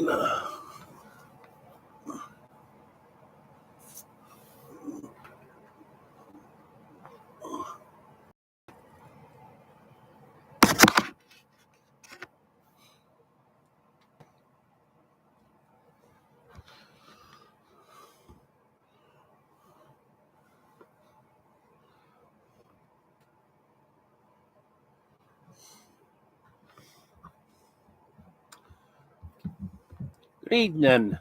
Good evening.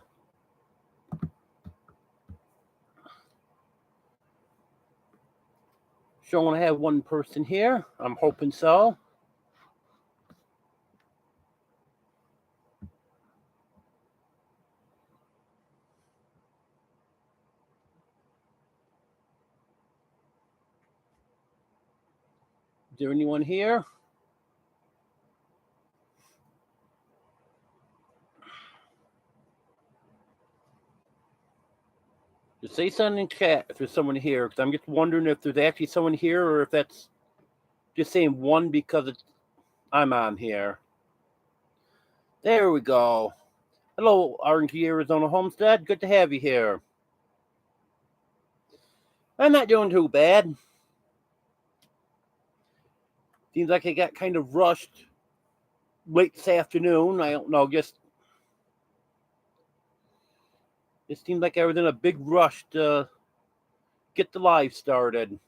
Sure, I have one person here. I'm hoping so. Is there anyone here? Just say something in chat if there's someone here, because I'm just wondering if there's actually someone here or if that's just saying one because I'm on here. There we go. Hello, RNG Arizona Homestead. Good to have you here. I'm not doing too bad. Seems like I got kind of rushed late this afternoon. I don't know, just it seemed like I was in a big rush to get the live started.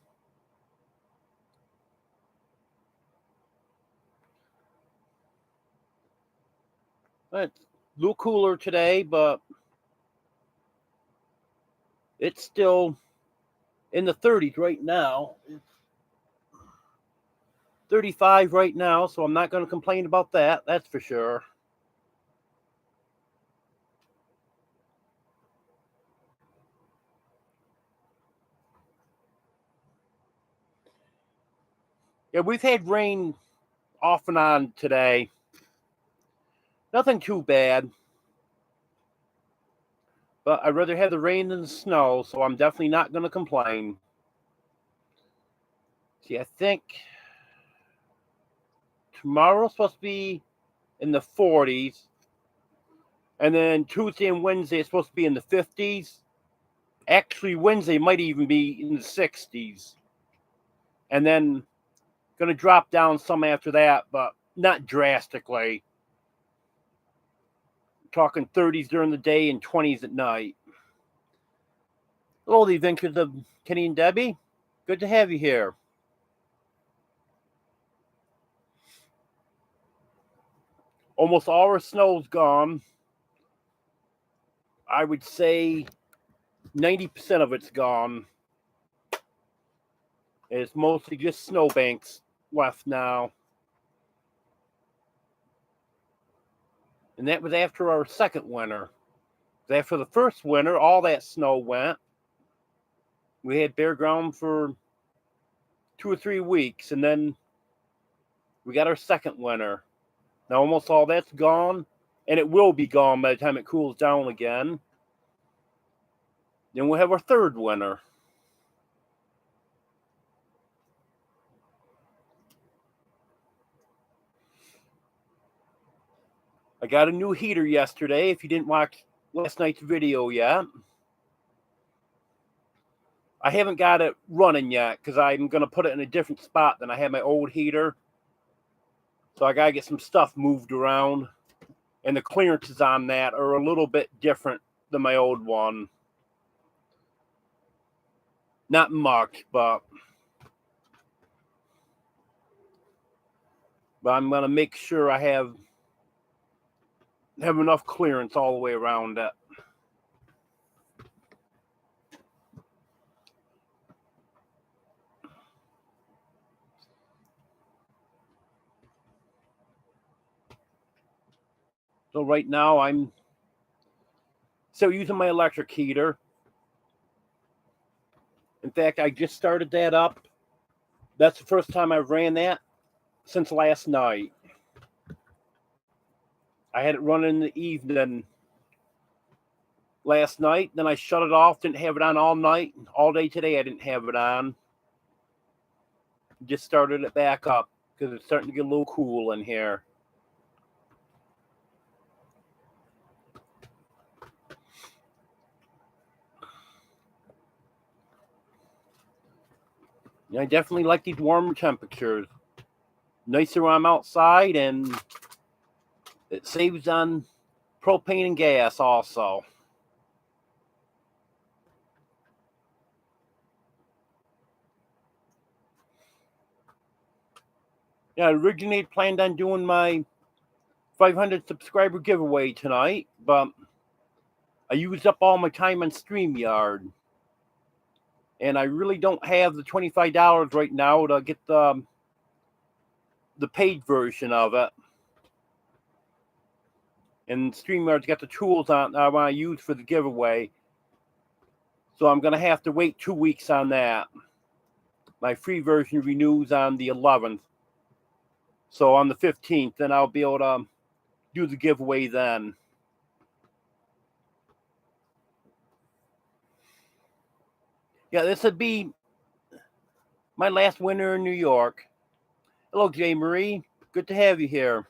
It's a little cooler today, but it's still in the 30s right now. It's 35 right now, so I'm not going to complain about that. That's for sure. Yeah, we've had rain off and on today. Nothing too bad. But I'd rather have the rain than the snow, so I'm definitely not going to complain. See, I think tomorrow's supposed to be in the 40s. And then Tuesday and Wednesday is supposed to be in the 50s. Actually, Wednesday might even be in the 60s. And then going to drop down some after that, but not drastically. Talking 30s during the day and 20s at night. Hello, the adventures of Kenny and Debbie. Good to have you here. Almost all our snow's gone. I would say 90% of it's gone. It's mostly just snowbanks left now. And that was after our second winter. After the first winter, all that snow went. We had bare ground for 2 or 3 weeks, and then we got our second winter. Now almost all that's gone, and it will be gone by the time it cools down again. Then we'll have our third winter. I got a new heater yesterday, if you didn't watch last night's video yet. I haven't got it running yet because I'm going to put it in a different spot than I had my old heater. So I got to get some stuff moved around. And the clearances on that are a little bit different than my old one. Not much, but I'm going to make sure I have enough clearance all the way around it. So right now I'm still using my electric heater. In fact, I just started that up. That's the first time I've ran that since last night. I had it running in the evening last night. Then I shut it off. Didn't have it on all night. All day today I didn't have it on. Just started it back up because it's starting to get a little cool in here. I definitely like these warmer temperatures. Nicer when I'm outside, and it saves on propane and gas also. Yeah, I originally planned on doing my 500 subscriber giveaway tonight, but I used up all my time on StreamYard. And I really don't have the $25 right now to get the paid version of it. And StreamYard's got the tools on I want to use for the giveaway. So I'm going to have to wait 2 weeks on that. My free version renews on the 11th. So on the 15th, then I'll be able to do the giveaway then. Yeah, this would be my last winter in New York. Hello, J. Marie. Good to have you here.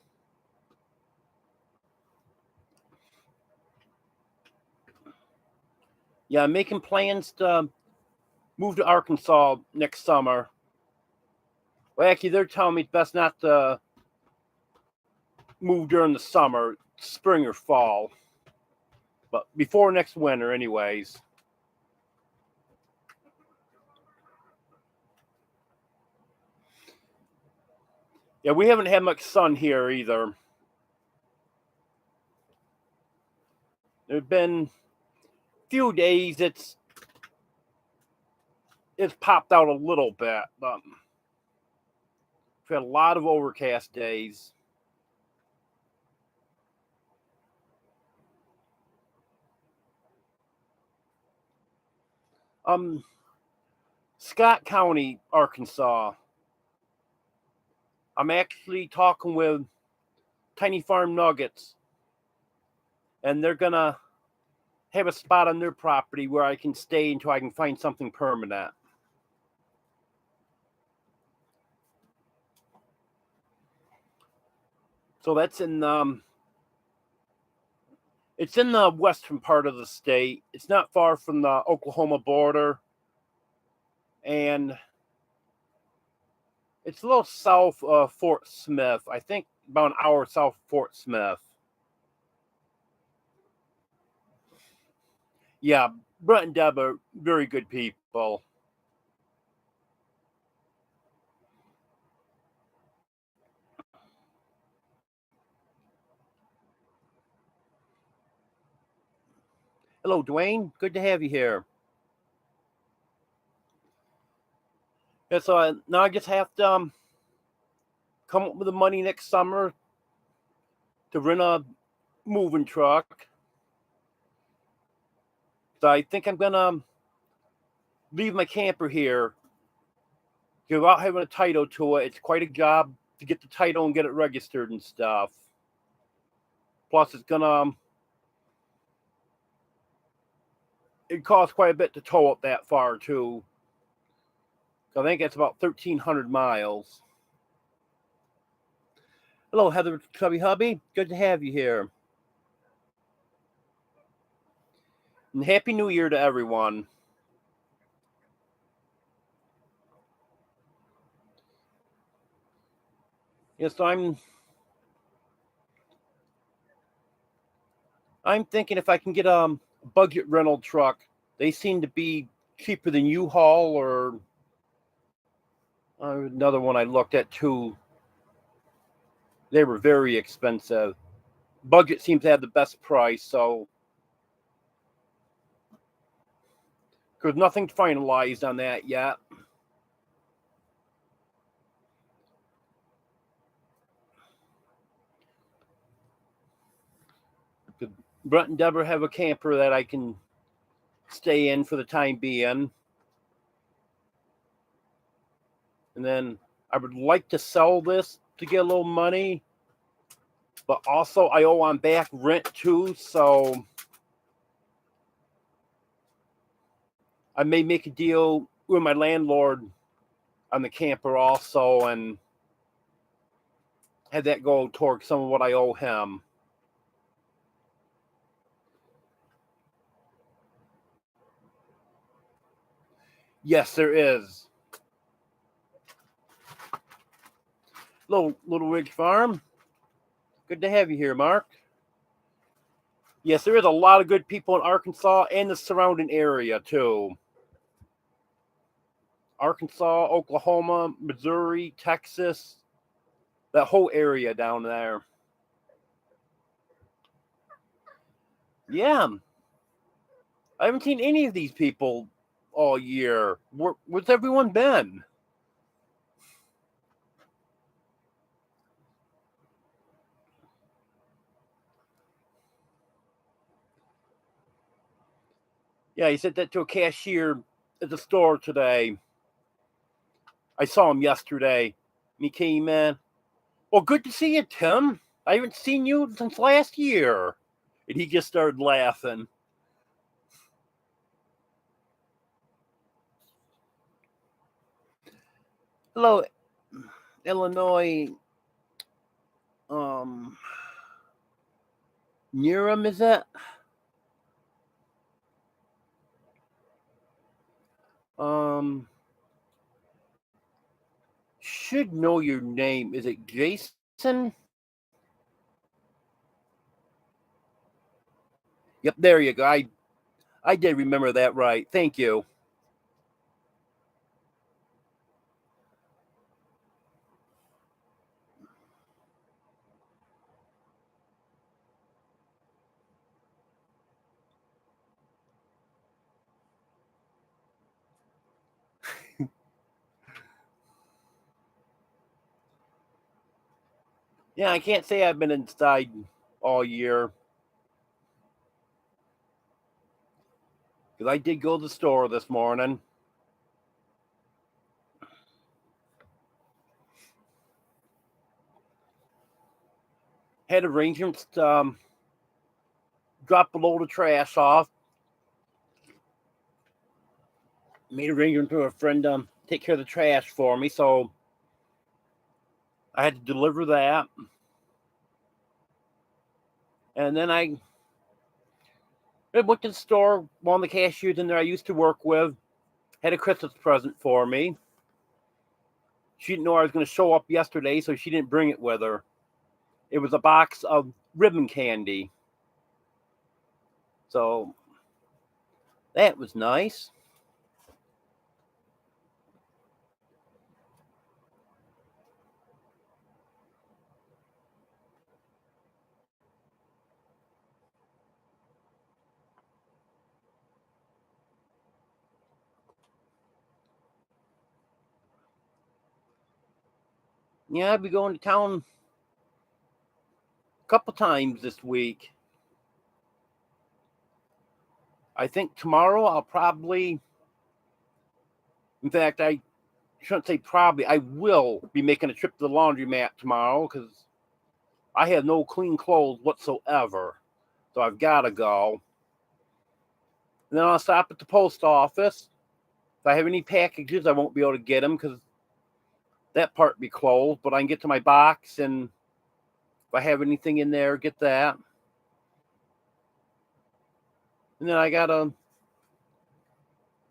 Yeah, I'm making plans to move to Arkansas next summer. Well, actually, they're telling me it's best not to move during the summer, spring or fall, but before next winter, anyways. Yeah, we haven't had much sun here either. There've been a few days it's popped out a little bit, but we've had a lot of overcast days. Scott County, Arkansas. I'm actually talking with Tiny Farm Nuggets, and they're gonna have a spot on their property where I can stay until I can find something permanent. So that's it's in the western part of the state. It's not far from the Oklahoma border, and it's a little south of Fort Smith. I think about an hour south of Fort Smith. Yeah, Brett and Deb are very good people. Hello, Dwayne. Good to have you here. Yeah, so now I just have to come up with the money next summer to rent a moving truck. So I think I'm gonna leave my camper here. Without having a title to it, it's quite a job to get the title and get it registered and stuff. Plus, it costs quite a bit to tow up that far too. I think it's about 1,300 miles. Hello, Heather Chubby Hubby. Good to have you here. And Happy New Year to everyone. Yes, I'm thinking if I can get a budget rental truck, they seem to be cheaper than U-Haul or another one I looked at too. They were very expensive. Budget seems to have the best price, so there's nothing finalized on that yet. Brett and Deborah have a camper that I can stay in for the time being. And then I would like to sell this to get a little money, but also I owe on back rent too, so I may make a deal with my landlord on the camper also and have that go towards some of what I owe him. Yes, there is. Little Ridge Farm. Good to have you here, Mark. Yes, there is a lot of good people in Arkansas and the surrounding area, too. Arkansas, Oklahoma, Missouri, Texas, that whole area down there. Yeah. I haven't seen any of these people all year. Where's everyone been? Yeah, he said that to a cashier at the store today. I saw him yesterday. And he came in. Well, good to see you, Tim. I haven't seen you since last year. And he just started laughing. Hello, Illinois. Niram, is it? Should know your name. Is it Jason? Yep, there you go. I did remember that right. Thank you. Yeah, I can't say I've been inside all year. Because I did go to the store this morning. Had arrangements to drop a load of trash off. Made arrangements with a friend to take care of the trash for me. So I had to deliver that. And then I went to the store. One of the cashiers in there I used to work with had a Christmas present for me. She didn't know I was going to show up yesterday, so she didn't bring it with her. It was a box of ribbon candy. So that was nice. Yeah, I'll be going to town a couple times this week. I think tomorrow I'll probably, in fact, I shouldn't say probably, I will be making a trip to the laundromat tomorrow because I have no clean clothes whatsoever. So I've got to go. And then I'll stop at the post office. If I have any packages, I won't be able to get them because that part be closed. But I can get to my box, and if I have anything in there, get that. And then I got to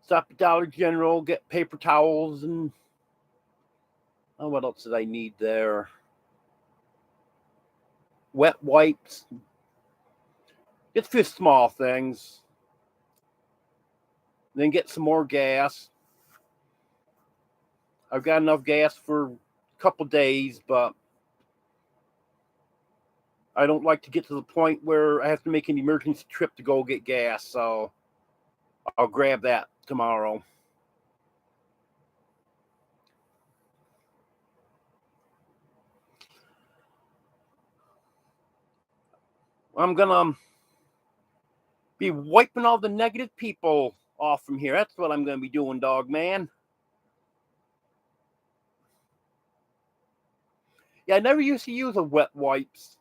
stop at Dollar General, get paper towels, and what else did I need there? Wet wipes. Just a few small things. Then get some more gas. I've got enough gas for a couple days, but I don't like to get to the point where I have to make an emergency trip to go get gas, so I'll grab that tomorrow. I'm gonna be wiping all the negative people off from here. That's what I'm gonna be doing, dog man. Yeah, I never used to use a wet wipes.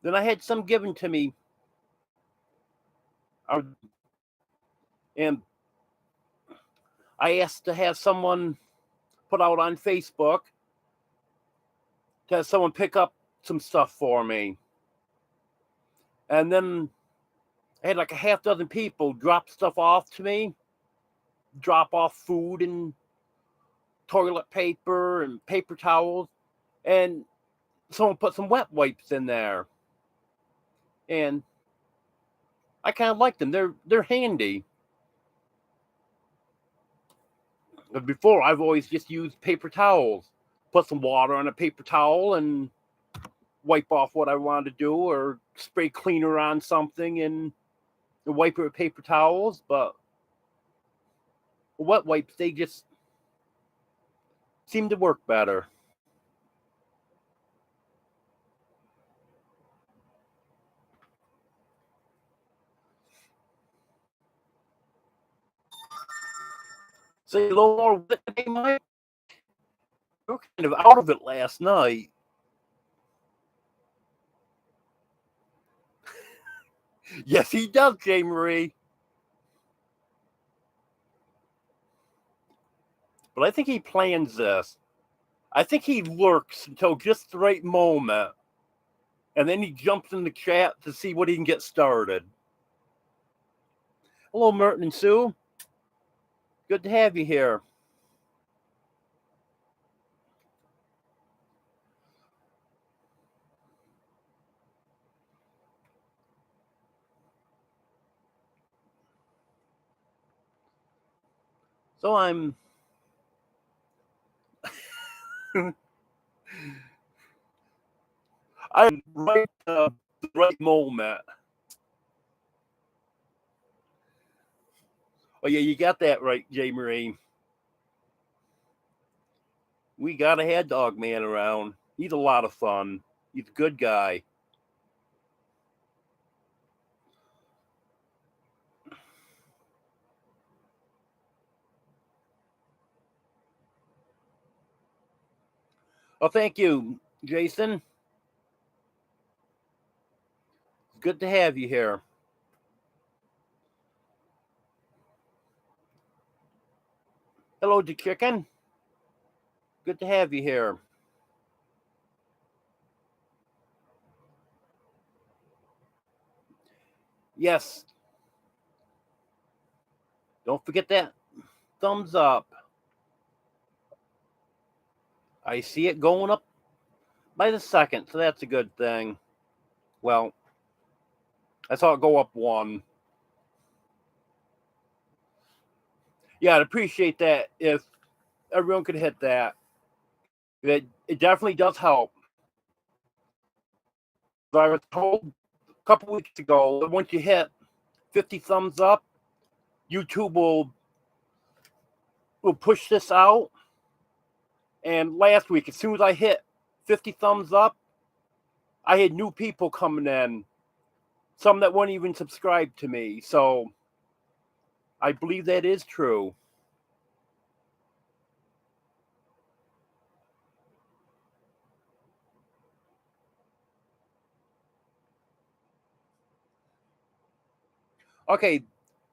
Then I had some given to me. And I asked to have someone put out on Facebook to have someone pick up some stuff for me. And then I had like a half dozen people drop stuff off to me, drop off food and toilet paper and paper towels, and someone put some wet wipes in there. And I kind of like them. They're handy. But before, I've always just used paper towels. Put some water on a paper towel and wipe off what I wanted to do, or spray cleaner on something and wipe it with paper towels. But wet wipes, they just seem to work better. So a little more wet today, Mike? You were kind of out of it last night. Yes, he does, J. Marie. But I think he plans this. I think he lurks until just the right moment, and then he jumps in the chat to see what he can get started. Hello, Merton and Sue. Good to have you here. So I'm right the right moment. Oh yeah, you got that right, J. Marie. We got a head dog man around. He's a lot of fun. He's a good guy. Oh, thank you, Jason. Good to have you here. Hello, the chicken. Good to have you here. Yes. Don't forget that thumbs up. I see it going up by the second, so that's a good thing. Well, I saw it go up one. Yeah, I'd appreciate that if everyone could hit that. It definitely does help. I was told a couple weeks ago that once you hit 50 thumbs up, YouTube will push this out. And last week, as soon as I hit 50 thumbs up, I had new people coming in, some that weren't even subscribed to me. So I believe that is true. Okay,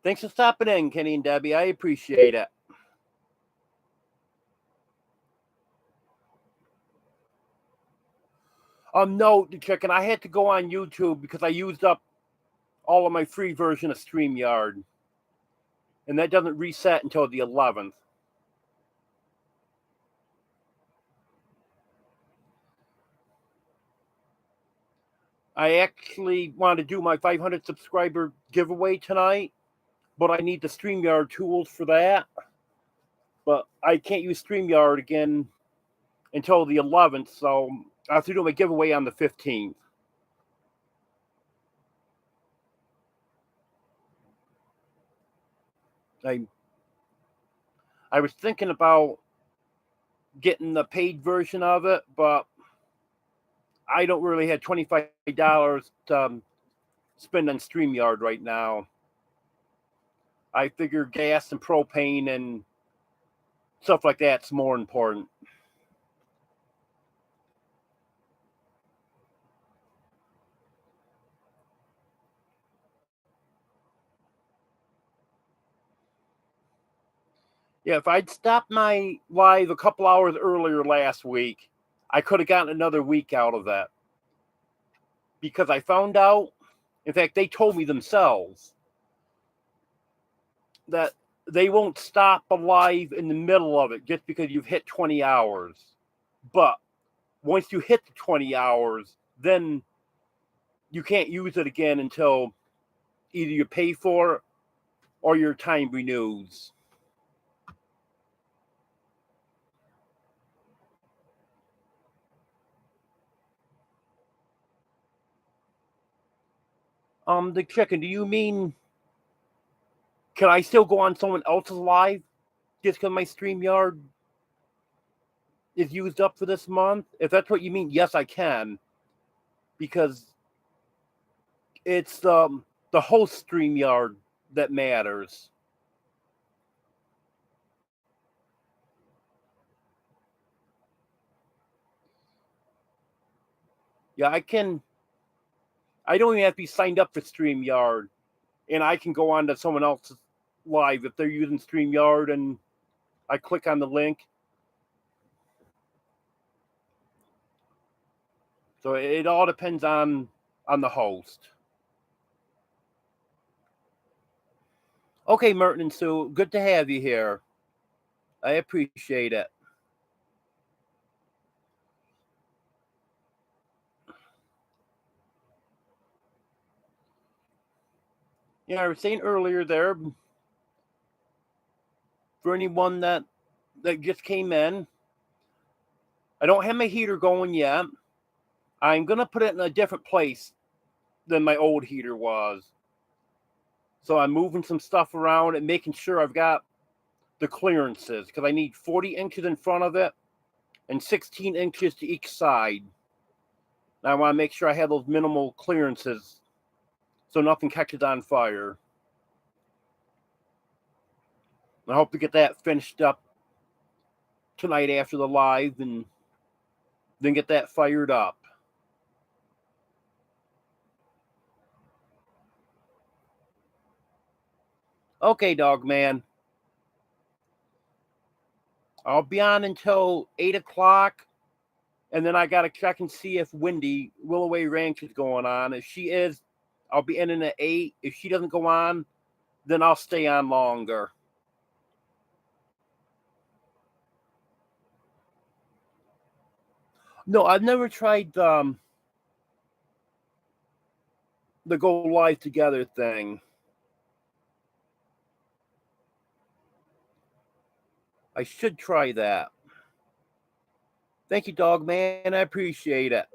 thanks for stopping in, Kenny and Debbie. I appreciate it. No, the chicken. I had to go on YouTube because I used up all of my free version of StreamYard, and that doesn't reset until the 11th. I actually want to do my 500 subscriber giveaway tonight, but I need the StreamYard tools for that. But I can't use StreamYard again until the 11th, so I have to do my giveaway on the 15th. I was thinking about getting the paid version of it, but I don't really have $25 to spend on StreamYard right now. I figure gas and propane and stuff like that's more important. Yeah, if I'd stopped my live a couple hours earlier last week, I could have gotten another week out of that. Because I found out, in fact, they told me themselves that they won't stop a live in the middle of it just because you've hit 20 hours. But once you hit the 20 hours, then you can't use it again until either you pay for it or your time renews. The chicken, do you mean, can I still go on someone else's live just because my StreamYard is used up for this month? If that's what you mean, yes, I can. Because it's the host StreamYard that matters. Yeah, I can. I don't even have to be signed up for StreamYard, and I can go on to someone else's live if they're using StreamYard, and I click on the link. So it all depends on the host. Okay, Merton and Sue, good to have you here. I appreciate it. Yeah, I was saying earlier there, for anyone that just came in, I don't have my heater going yet. I'm going to put it in a different place than my old heater was. So I'm moving some stuff around and making sure I've got the clearances, because I need 40 inches in front of it and 16 inches to each side. And I want to make sure I have those minimal clearances so nothing catches on fire. I hope to get that finished up tonight after the live and then get that fired up. Okay, dog man. I'll be on until 8 o'clock, and then I got to check and see if Wendy, Willoway Ranch, is going on. If she is, I'll be in at 8. If she doesn't go on, then I'll stay on longer. No, I've never tried the go live together thing. I should try that. Thank you, dog man. I appreciate it.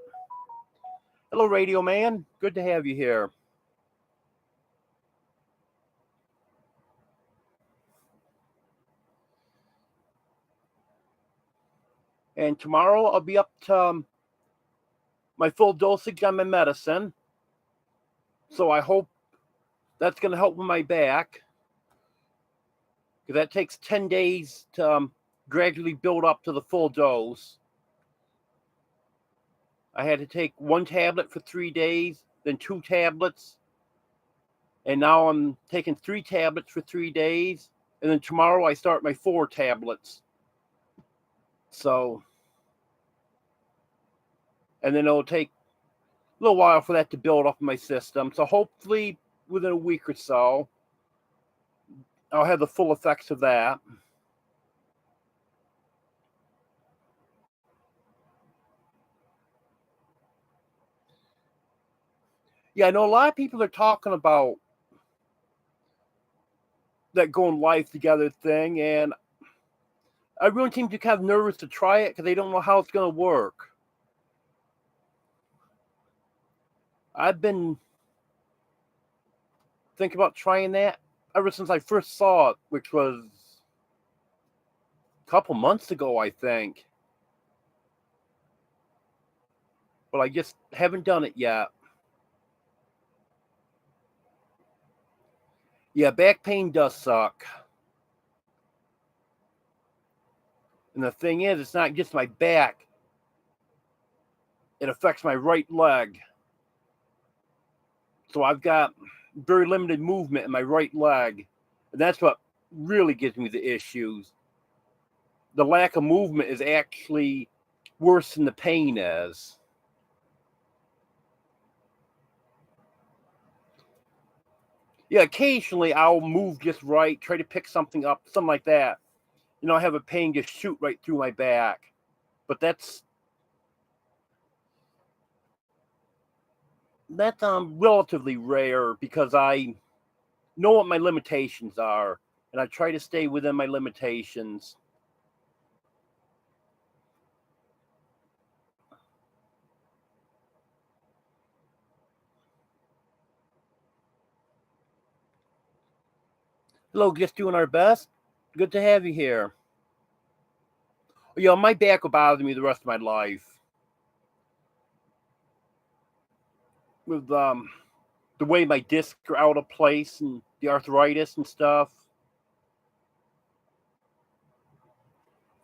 Hello, Radio Man. Good to have you here. And tomorrow I'll be up to my full dosage on my medicine. So I hope that's going to help with my back, because that takes 10 days to gradually build up to the full dose. I had to take 1 tablet for 3 days, then 2 tablets, and now I'm taking 3 tablets for 3 days, and then tomorrow I start my 4 tablets. So, and then it'll take a little while for that to build up in my system. So hopefully within a week or so, I'll have the full effects of that. Yeah, I know a lot of people are talking about that going live together thing, and I really seem to kind of nervous to try it because they don't know how it's going to work. I've been thinking about trying that ever since I first saw it, which was a couple months ago, I think. But I just haven't done it yet. Yeah, back pain does suck. And the thing is, it's not just my back. It affects my right leg. So I've got very limited movement in my right leg. And that's what really gives me the issues. The lack of movement is actually worse than the pain is. Yeah, occasionally I'll move just right, try to pick something up, something like that. I have a pain just shoot right through my back. But that's relatively rare because I know what my limitations are, and I try to stay within my limitations. Hello, just doing our best. Good to have you here. My back will bother me the rest of my life with the way my discs are out of place and the arthritis and stuff.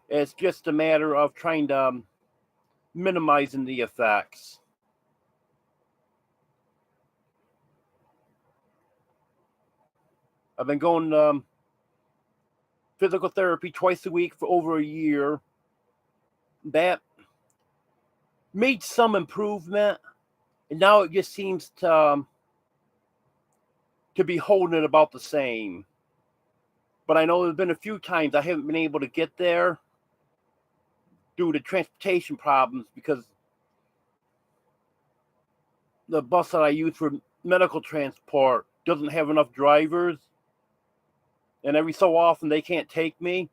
It's just a matter of trying to minimizing the effects. I've been going physical therapy twice a week for over a year. That made some improvement, and now it just seems to be holding it about the same. But I know there's been a few times I haven't been able to get there due to transportation problems because the bus that I use for medical transport doesn't have enough drivers, and every so often they can't take me.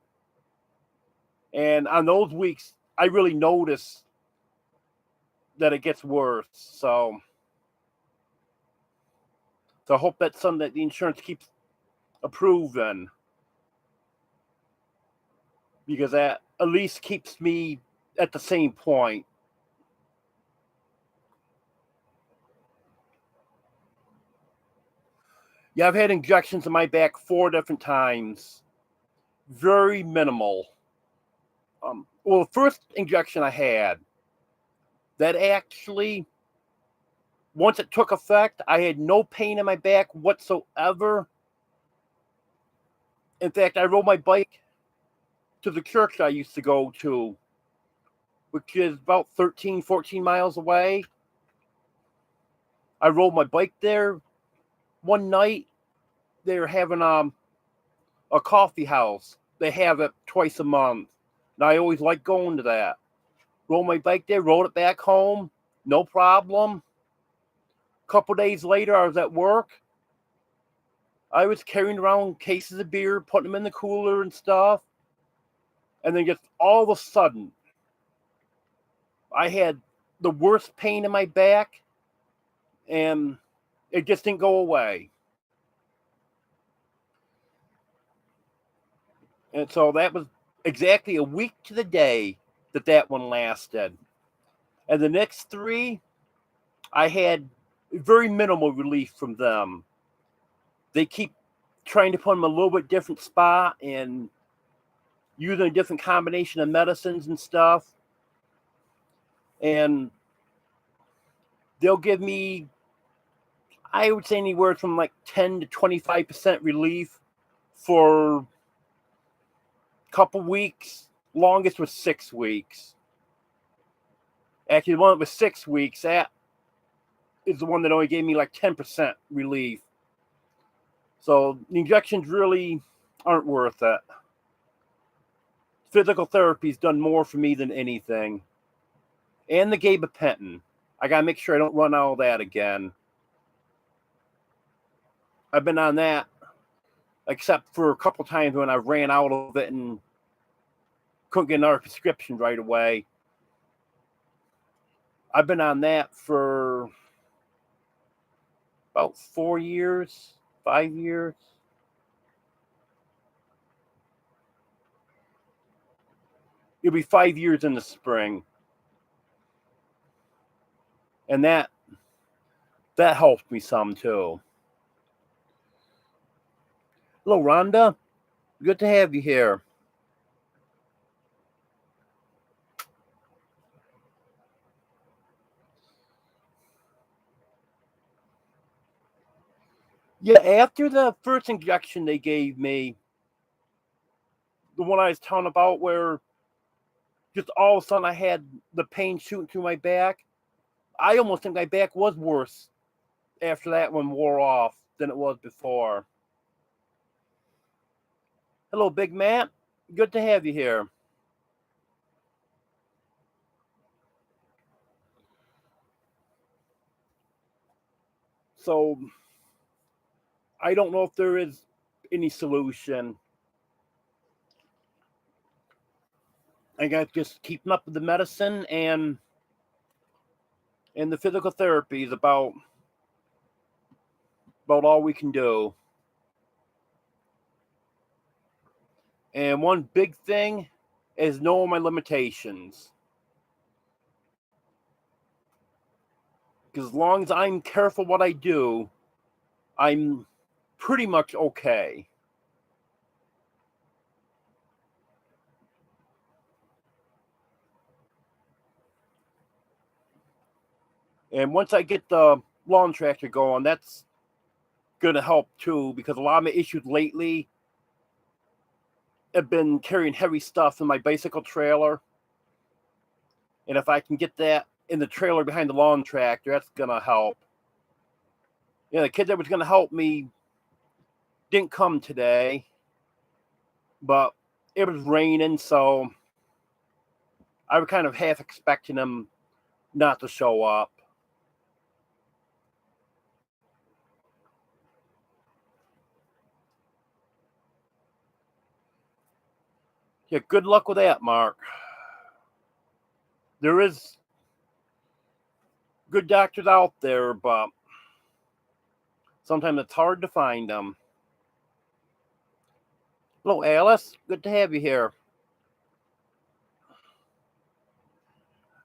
And on those weeks, I really notice that it gets worse. So I hope that's something that the insurance keeps approving, because that at least keeps me at the same point. Yeah, I've had injections in my back 4 different times. Very minimal. Well, the first injection I had, that actually, once it took effect, I had no pain in my back whatsoever. In fact, I rode my bike to the church I used to go to, which is about 13, 14 miles away. I rode my bike there one night. They were having a coffee house. They have it twice a month. And I always like going to that. Rode my bike there, rode it back home, no problem. A couple days later, I was at work. I was carrying around cases of beer, putting them in the cooler and stuff. And then just all of a sudden, I had the worst pain in my back, and it just didn't go away. And so that was exactly a week to the day that one lasted. And the next three, I had very minimal relief from them. They keep trying to put them in a little bit different spot and using a different combination of medicines and stuff. And they'll give me, I would say, anywhere from like 10 to 25% relief for a couple weeks. Longest was 6 weeks. Actually, the one that was 6 weeks, that is the one that only gave me like 10% relief. So the injections really aren't worth it. Physical therapy's done more for me than anything. And the gabapentin. I gotta make sure I don't run all that again. I've been on that, except for a couple times when I ran out of it and couldn't get another prescription right away. I've been on that for about 4 years, 5 years. It'll be 5 years in the spring. And that helped me some too. Hello, Rhonda. Good to have you here. Yeah, after the first injection they gave me, the one I was telling about where just all of a sudden I had the pain shooting through my back, I almost think my back was worse after that one wore off than it was before. Hello, Big Matt. Good to have you here. So, I don't know if there is any solution. I got just keeping up with the medicine and the physical therapy is about all we can do. And one big thing is knowing my limitations. Because as long as I'm careful what I do, I'm pretty much okay. And once I get the lawn tractor going, that's going to help too, because a lot of my issues lately have been carrying heavy stuff in my bicycle trailer. And if I can get that in the trailer behind the lawn tractor, that's going to help. The kid that was going to help me didn't come today, but it was raining, so I was kind of half expecting him not to show up. Yeah, good luck with that, Mark. There is good doctors out there, but sometimes it's hard to find them. Hello, Alice. Good to have you here.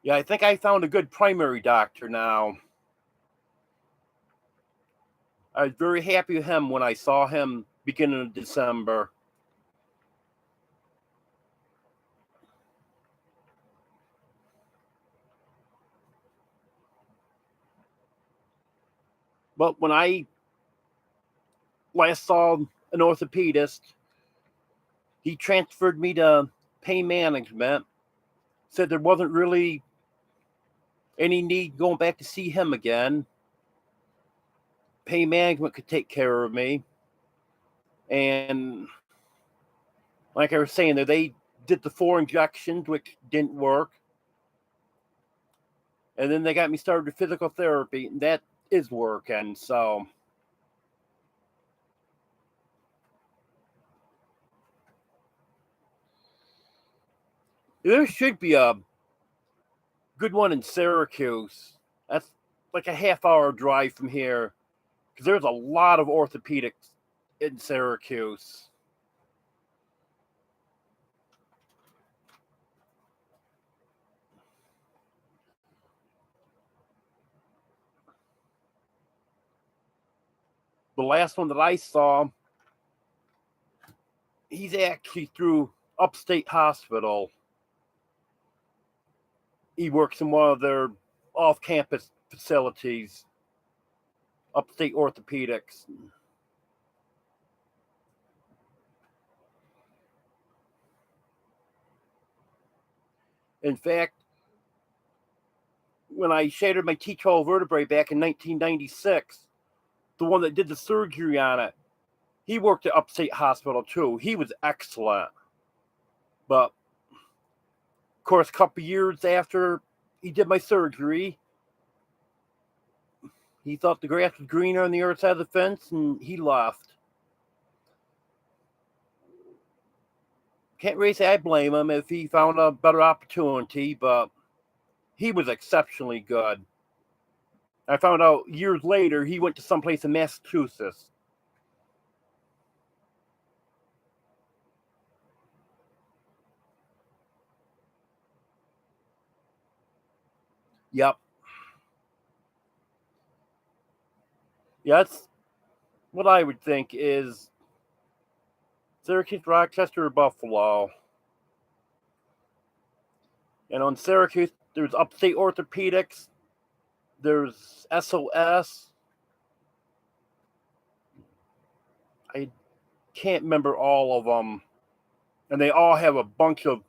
Yeah, I think I found a good primary doctor now. I was very happy with him when I saw him beginning of December. But when I last saw an orthopedist, he transferred me to pain management, said there wasn't really any need going back to see him again. Pain management could take care of me. And like I was saying, they did the 4 injections, which didn't work. And then they got me started with physical therapy, and that is working. So there should be a good one in Syracuse. That's like a half-hour drive from here, because there's a lot of orthopedics in Syracuse. The last one that I saw, he's actually through Upstate Hospital. He works in one of their off-campus facilities, Upstate Orthopedics. In fact, when I shattered my T12 vertebrae back in 1996, the one that did the surgery on it, he worked at Upstate Hospital too. He was excellent. But, of course, a couple years after he did my surgery, he thought the grass was greener on the other side of the fence, and he left. Can't really say I blame him if he found a better opportunity, but he was exceptionally good. I found out years later he went to someplace in Massachusetts. Yep. Yeah, that's what I would think is Syracuse, Rochester, or Buffalo. And on Syracuse, there's Upstate Orthopedics, there's SOS. I can't remember all of them. And they all have a bunch of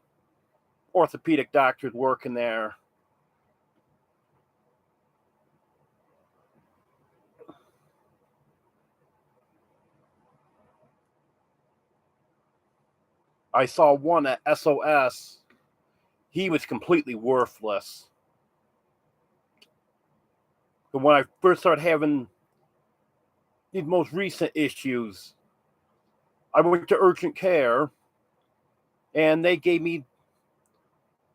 orthopedic doctors working there. I saw one at SOS. He was completely worthless. But when I first started having these most recent issues, I went to urgent care, and they gave me,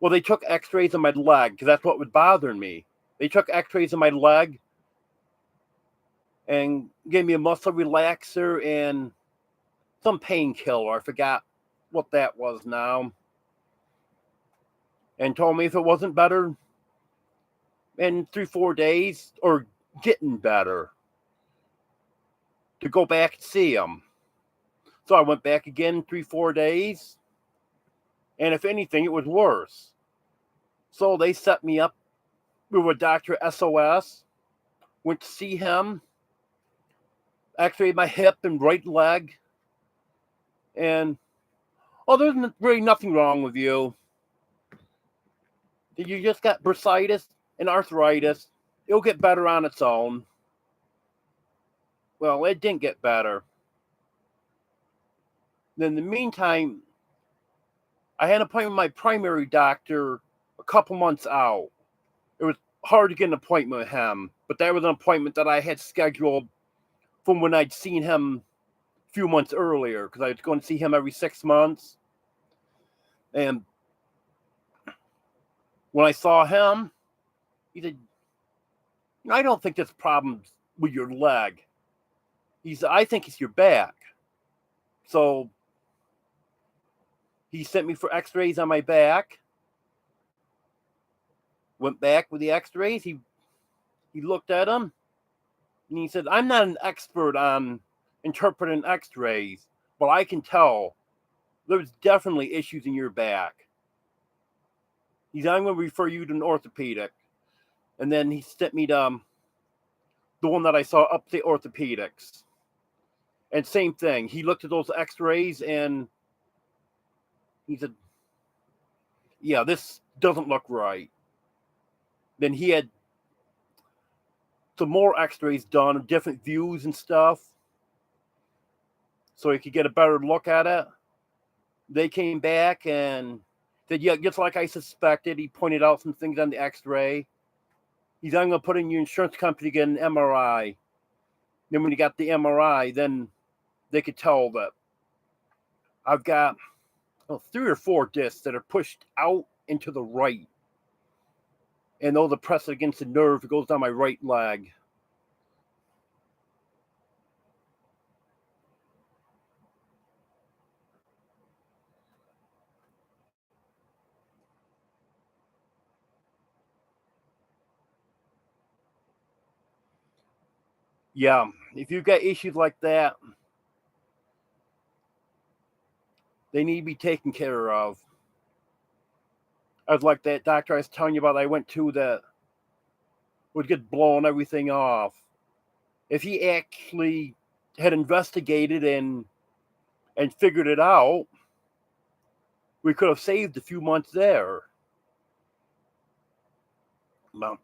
well, they took x-rays of my leg, because that's what was bothering me. They took x-rays of my leg and gave me a muscle relaxer and some painkiller. I forgot what that was now. And told me if it wasn't better in 3-4 days, or getting better, to go back and see him. So I went back again 3-4 days, and if anything, it was worse. So they set me up with a doctor at SOS, went to see him, x-rayed my hip and right leg, and, oh, there's really nothing wrong with you. You just got bursitis and arthritis. It'll get better on its own. Well, it didn't get better. Then in the meantime, I had an appointment with my primary doctor a couple months out. It was hard to get an appointment with him, but that was an appointment that I had scheduled from when I'd seen him a few months earlier, because I was going to see him every 6 months. And when I saw him, he said, I don't think this problem's with your leg. He said, I think it's your back. So he sent me for x-rays on my back. Went back with the x-rays. He looked at them, and he said, I'm not an expert on interpreting x-rays, but I can tell there's definitely issues in your back. He said, I'm going to refer you to an orthopedic. And then he sent me to the one that I saw, Upstate Orthopedics. And same thing. He looked at those x-rays, and he said, yeah, this doesn't look right. Then he had some more x-rays done of different views and stuff, so he could get a better look at it. They came back and said, yeah, just like I suspected. He pointed out some things on the x-ray. He's I'm going to put in your insurance company to get an MRI. Then when he got the MRI, then they could tell that I've got 3 or 4 discs that are pushed out into the right. And those are pressed against the nerve that goes down my right leg. Yeah, if you've got issues like that, they need to be taken care of. I was like that doctor I was telling you about I went to that would get blown everything off. If he actually had investigated and figured it out, we could have saved a few months there. Well,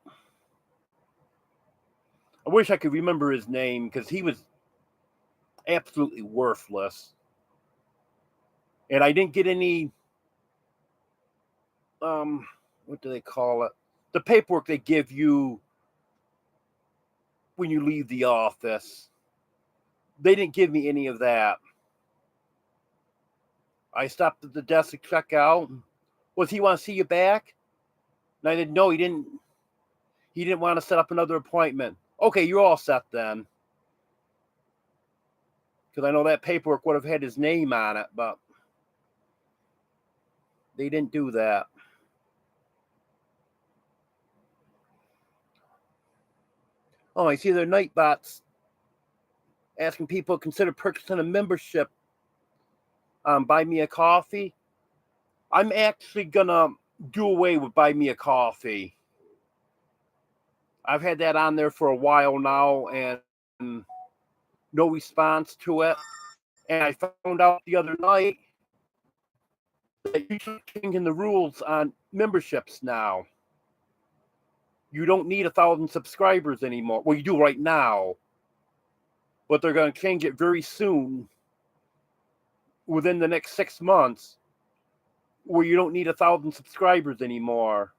I wish I could remember his name, because he was absolutely worthless. And I didn't get any, what do they call it? The paperwork they give you when you leave the office. They didn't give me any of that. I stopped at the desk to check out. Was he want to see you back? And I said, no, he didn't. He didn't want to set up another appointment. Okay, you're all set then. Because I know that paperwork would have had his name on it, but they didn't do that. Oh, I see their Nightbots asking people to consider purchasing a membership on Buy Me a Coffee. I'm actually going to do away with Buy Me a Coffee. I've had that on there for a while now, and no response to it. And I found out the other night that you're changing the rules on memberships now. You don't need 1,000 subscribers anymore. Well, you do right now, but they're going to change it very soon, within the next 6 months, where you don't need 1,000 subscribers anymore.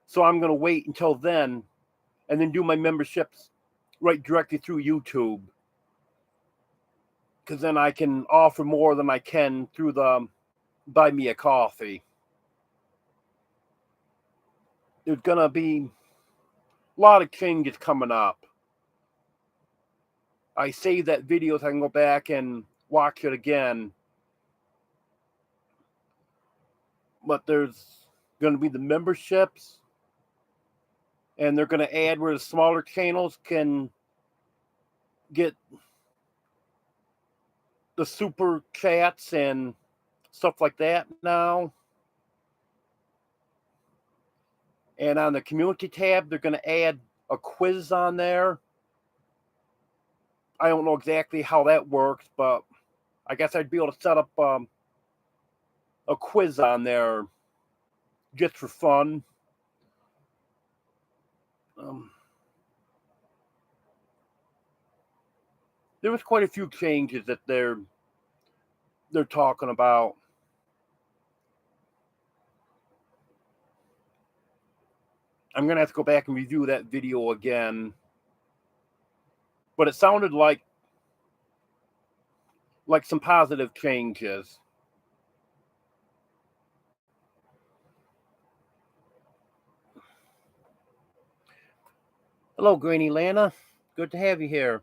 So I'm going to wait until then and then do my memberships right directly through YouTube. Because then I can offer more than I can through the Buy Me a Coffee. There's going to be a lot of changes coming up. I saved that video so I can go back and watch it again. But there's going to be the memberships. And they're going to add where the smaller channels can get the super chats and stuff like that now. And on the community tab, they're going to add a quiz on there. I don't know exactly how that works, but I guess I'd be able to set up a quiz on there just for fun. There was quite a few changes that they're talking about. I'm going to have to go back and review that video again. But it sounded like some positive changes. Hello, Granny Lana. Good to have you here.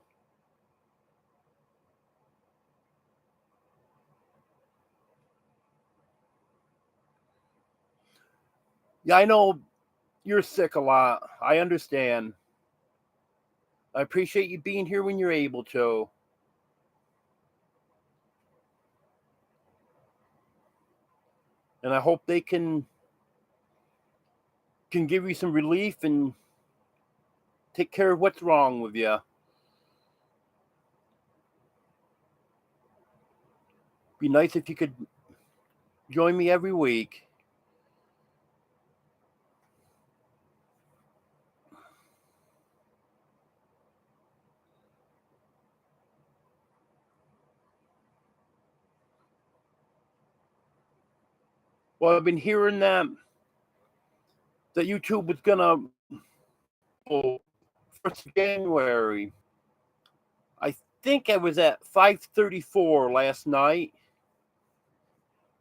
Yeah, I know you're sick a lot. I understand. I appreciate you being here when you're able to. And I hope they can give you some relief and take care of what's wrong with you. Be nice if you could join me every week. Well, I've been hearing that YouTube was gonna 1st of January. I think I was at 534 last night,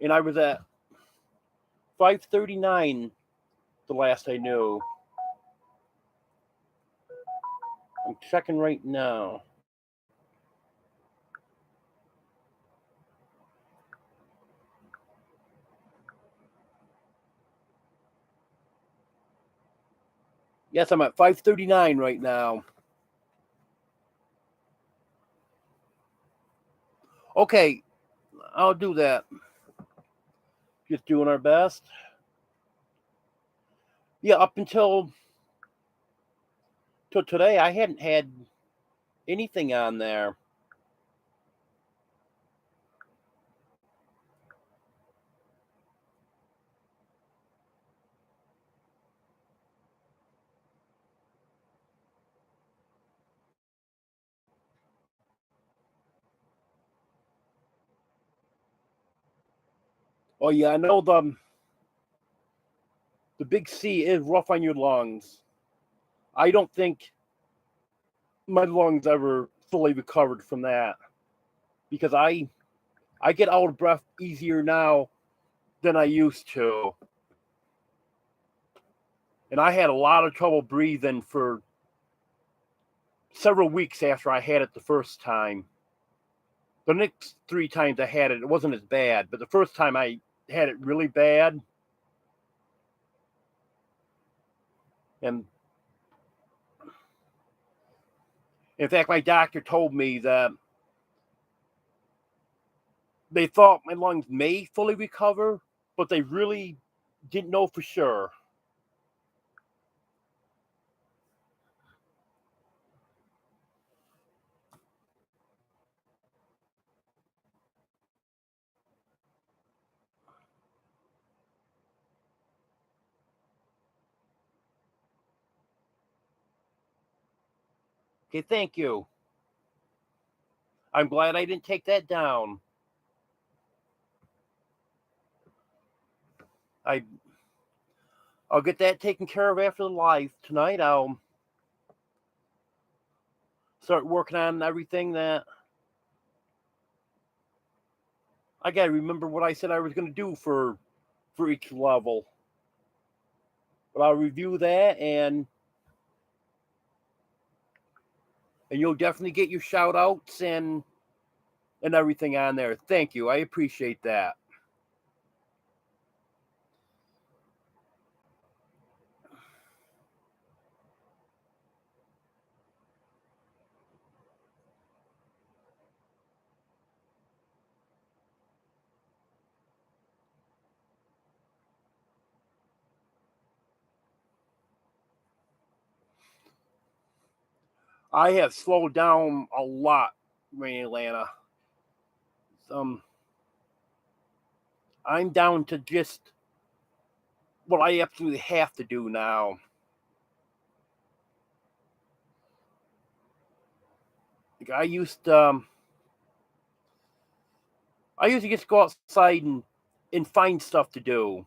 and I was at 539 the last I knew. I'm checking right now. Yes, I'm at 539 right now. Okay, I'll do that. Just doing our best. Yeah, up until today, I hadn't had anything on there. Oh yeah, I know the big C is rough on your lungs. I don't think my lungs ever fully recovered from that, because I get out of breath easier now than I used to. And I had a lot of trouble breathing for several weeks after I had it the first time. The next 3 times I had it, it wasn't as bad, but the first time I had it really bad. And in fact, my doctor told me that they thought my lungs may fully recover, but they really didn't know for sure. Okay, thank you. I'm glad I didn't take that down. I'll get that taken care of after the live tonight. I'll start working on everything that I gotta remember what I said I was gonna do for each level. But I'll review that and you'll definitely get your shout outs and everything on there. Thank you. I appreciate that. I have slowed down a lot in Atlanta. I'm down to just what I absolutely have to do now. Like I used to just go outside and find stuff to do.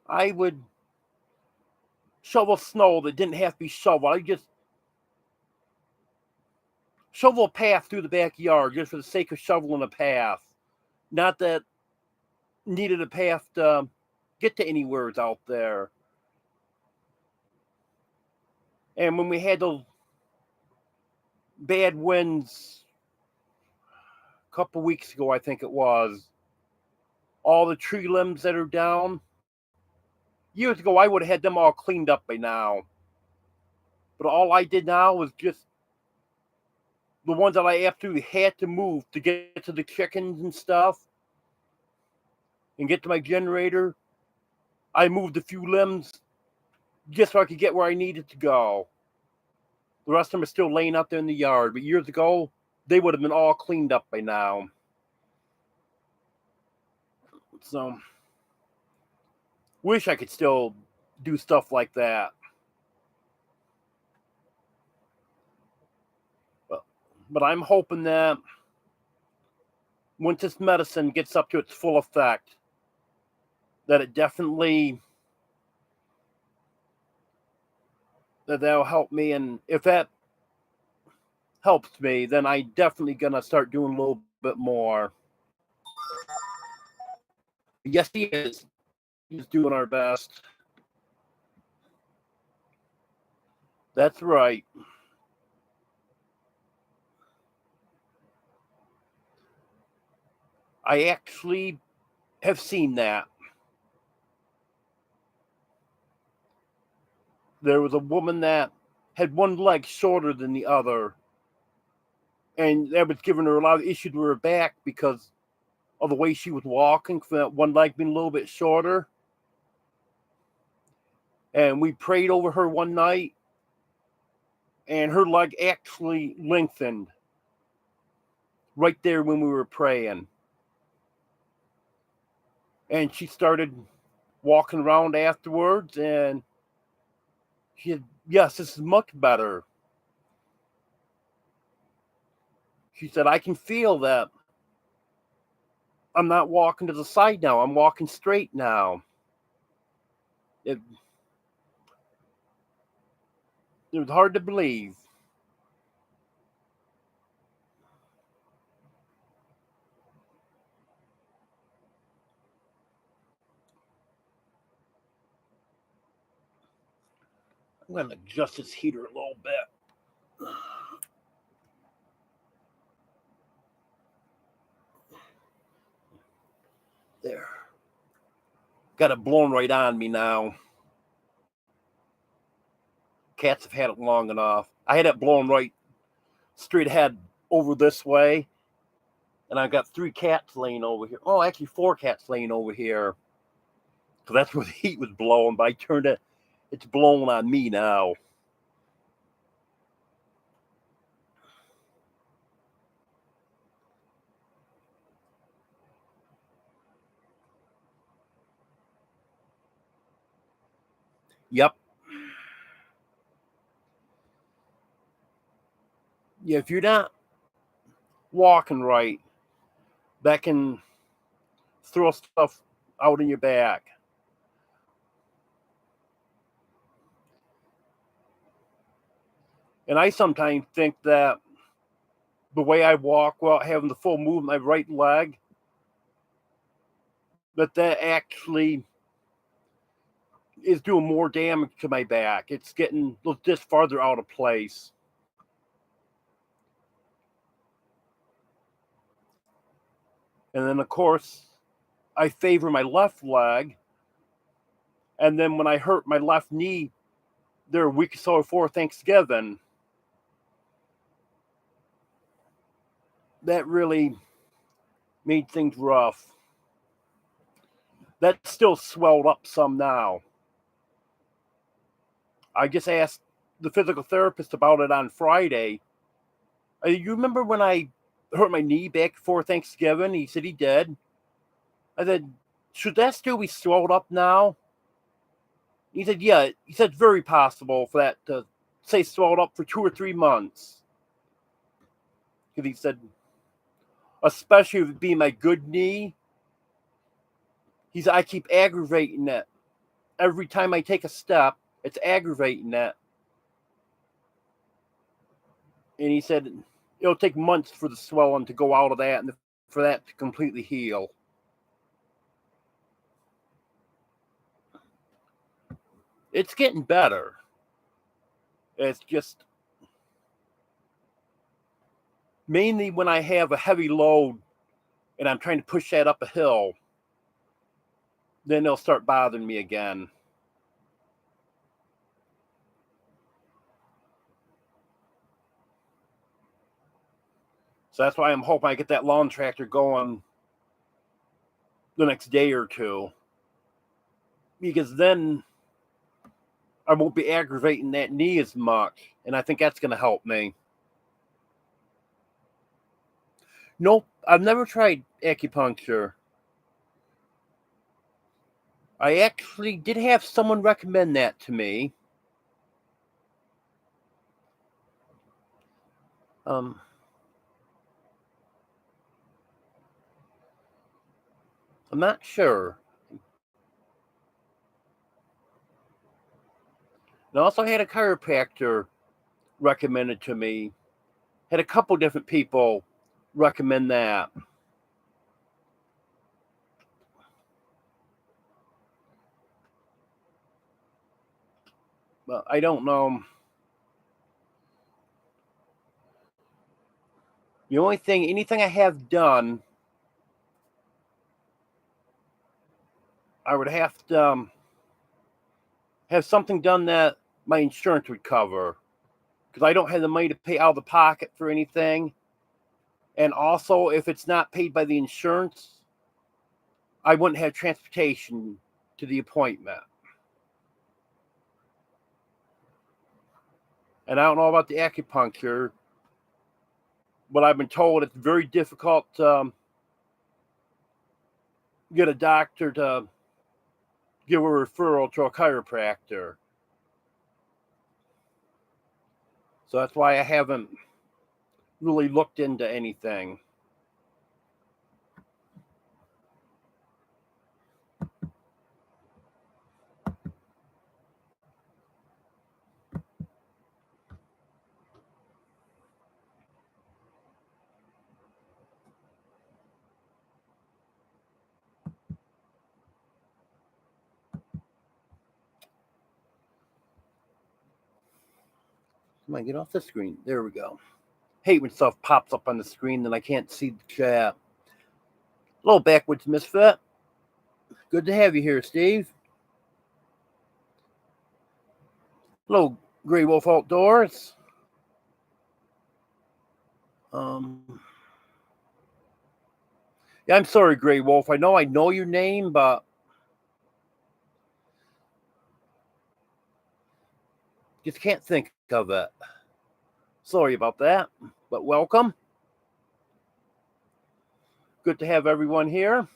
I would shovel snow that didn't have to be shoveled. I just shovel a path through the backyard just for the sake of shoveling a path. Not that needed a path to get to anywhere out there. And when we had those bad winds a couple weeks ago, I think it was, all the tree limbs that are down, years ago, I would have had them all cleaned up by now. But all I did now was just the ones that I absolutely had to move to get to the chickens and stuff and get to my generator. I moved a few limbs just so I could get where I needed to go. The rest of them are still laying out there in the yard. But years ago, they would have been all cleaned up by now. So, wish I could still do stuff like that. But I'm hoping that once this medicine gets up to its full effect, that it definitely that'll help me. And if that helps me, then I definitely gonna start doing a little bit more. Yes, he is. He's doing our best. That's right. I actually have seen that. There was a woman that had one leg shorter than the other, and that was giving her a lot of issue to her back because of the way she was walking, for that one leg being a little bit shorter. And we prayed over her one night, and her leg actually lengthened right there when we were praying. And she started walking around afterwards, and she said, "Yes, this is much better." She said, "I can feel that I'm not walking to the side now. I'm walking straight now." It was hard to believe. I'm going to adjust this heater a little bit. There. Got it blown right on me now. Cats have had it long enough. I had it blown right straight ahead over this way. And I've got 3 cats laying over here. Oh, actually 4 cats laying over here. Because that's where the heat was blowing. But I turned it. It's blowing on me now. Yep. Yeah, if you're not walking right, that can throw stuff out in your back. And I sometimes think that the way I walk without having the full move of my right leg, that actually is doing more damage to my back. It's getting just farther out of place. And then, of course, I favor my left leg. And then when I hurt my left knee there a week or so before Thanksgiving, that really made things rough. That's still swelled up some now. I just asked the physical therapist about it on Friday. You remember when I hurt my knee back before Thanksgiving? He said he did. I said, should that still be swelled up now? He said, yeah. He said it's very possible for that to stay swelled up for 2 or 3 months. Because he said, especially if it being my good knee, he said, I keep aggravating it. Every time I take a step, it's aggravating it. And he said, it'll take months for the swelling to go out of that and for that to completely heal. It's getting better. It's just mainly when I have a heavy load and I'm trying to push that up a hill, then they'll start bothering me again. So that's why I'm hoping I get that lawn tractor going the next day or two. Because then I won't be aggravating that knee as much. And I think that's going to help me. Nope, I've never tried acupuncture. I actually did have someone recommend that to me. I'm not sure. And I also had a chiropractor recommended to me. Had a couple different people recommend that. But I don't know. The only thing, anything I have done, I would have to have something done that my insurance would cover. Because I don't have the money to pay out of the pocket for anything. And also, if it's not paid by the insurance, I wouldn't have transportation to the appointment. And I don't know about the acupuncture, but I've been told it's very difficult to get a doctor to give a referral to a chiropractor. So that's why I haven't really looked into anything. Come on, get off the screen. There we go. Hate when stuff pops up on the screen and I can't see the chat. Hello, Backwoods Misfit. Good to have you here, Steve. Hello, Grey Wolf Outdoors. Yeah, I'm sorry, Grey Wolf. I know your name, but just can't think of it. Sorry about that, but welcome. Good to have everyone here.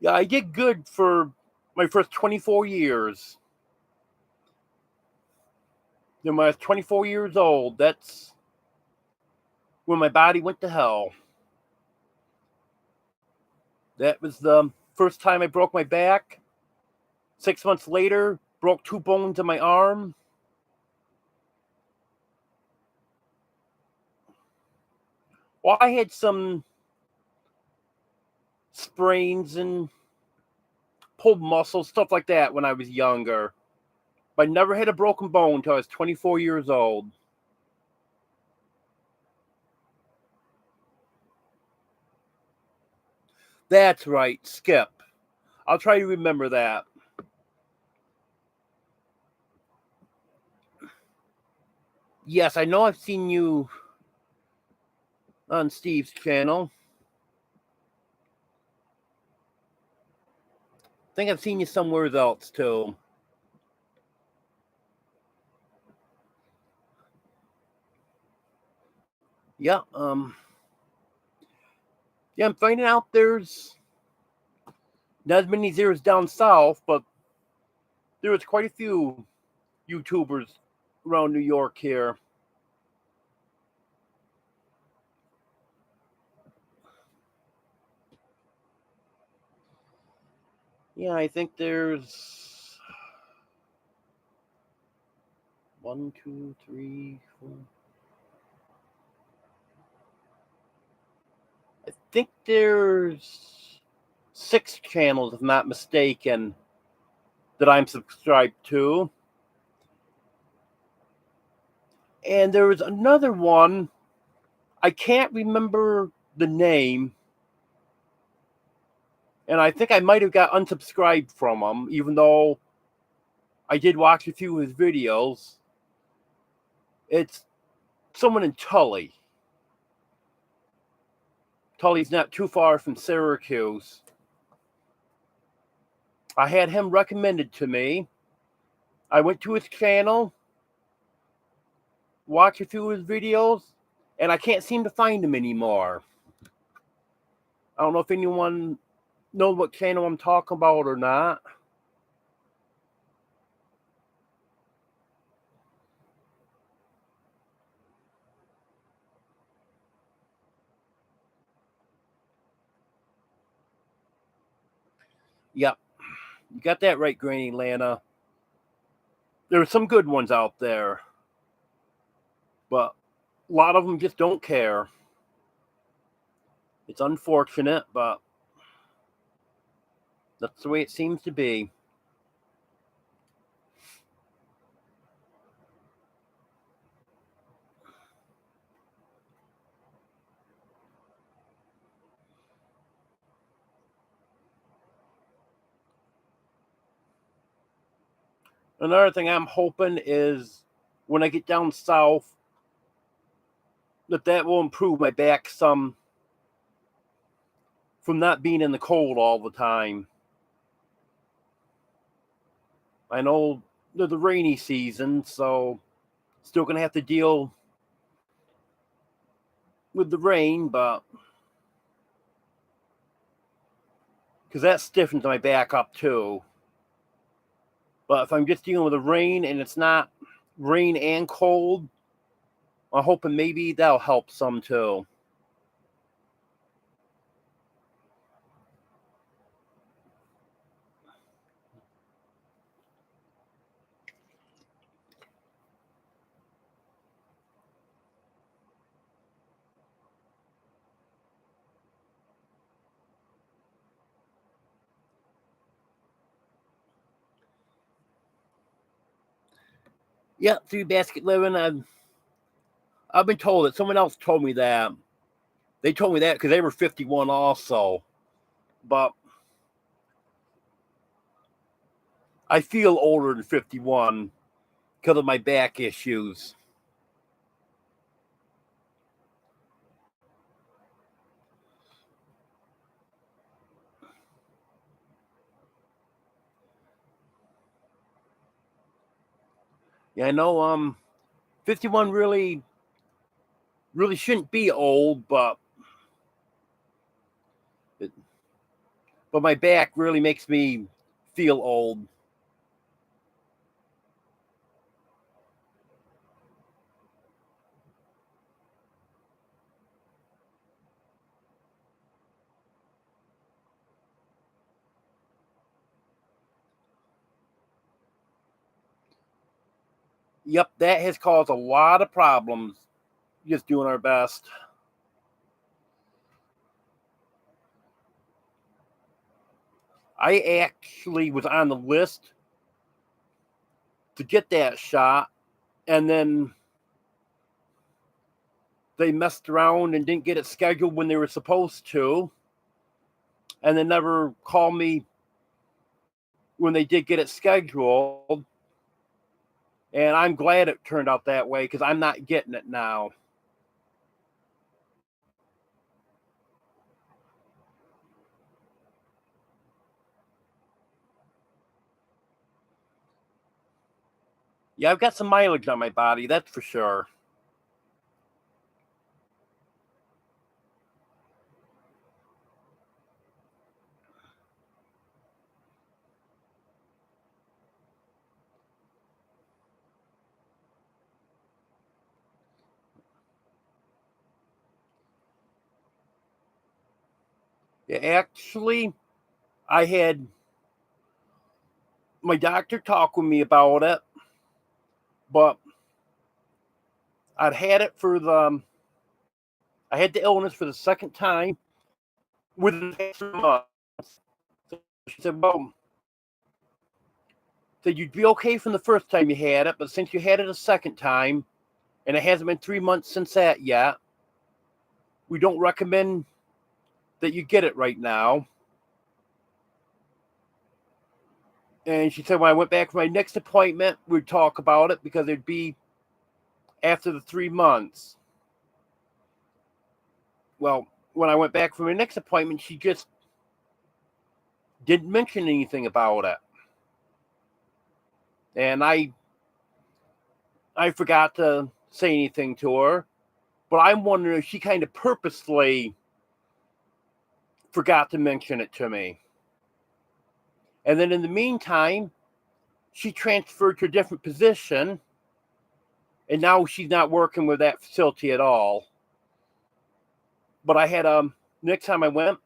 Yeah, I did good for my first 24 years. Then when I was 24 years old, that's when my body went to hell. That was the first time I broke my back. 6 months later, broke 2 bones in my arm. Well, I had some sprains and pulled muscles, stuff like that when I was younger. But I never had a broken bone until I was 24 years old. That's right, Skip. I'll try to remember that. Yes, I know I've seen you on Steve's channel. I think I've seen you somewhere else too. Yeah, yeah, I'm finding out there's not as many zeros down south, but there was quite a few YouTubers around New York here. Yeah, I think there's 1, 2, 3, 4. I think there's 6 channels, if I'm not mistaken, that I'm subscribed to. And there was another one, I can't remember the name, and I think I might have got unsubscribed from him, even though I did watch a few of his videos. It's someone in Tully. Tully's not too far from Syracuse. I had him recommended to me. I went to his channel, watched a few of his videos, and I can't seem to find him anymore. I don't know if anyone knows what channel I'm talking about or not. Yep, you got that right, Granny Lana. There are some good ones out there, but a lot of them just don't care. It's unfortunate, but that's the way it seems to be. Another thing I'm hoping is when I get down south, that will improve my back some from not being in the cold all the time. I know the rainy season, so still gonna have to deal with the rain, but because that stiffens my back up too. But if I'm just dealing with the rain and it's not rain and cold, I'm hoping maybe that'll help some too. Yeah, through basket living, I've been told that someone else told me that. They told me that because they were 51 also. But I feel older than 51 because of my back issues. Yeah, I know 51 really shouldn't be old, but but my back really makes me feel old. Yep, that has caused a lot of problems. Just doing our best. I actually was on the list to get that shot, and then they messed around and didn't get it scheduled when they were supposed to, and they never called me when they did get it scheduled. And I'm glad it turned out that way because I'm not getting it now. Yeah, I've got some mileage on my body, that's for sure. Yeah, actually, I had my doctor talk with me about it, but I'd had it for the I had the illness for the second time within 3 months. So she said, "Well, said you'd be okay from the first time you had it, but since you had it a second time, and it hasn't been 3 months since that yet, we don't recommend that you get it right now." And she said, when I went back for my next appointment, we'd talk about it because it'd be after the 3 months. Well, when I went back for my next appointment, she just didn't mention anything about it. And I forgot to say anything to her, but I'm wondering if she kind of purposely forgot to mention it to me. And then in the meantime, she transferred to a different position, and now she's not working with that facility at all. But I had next time I went,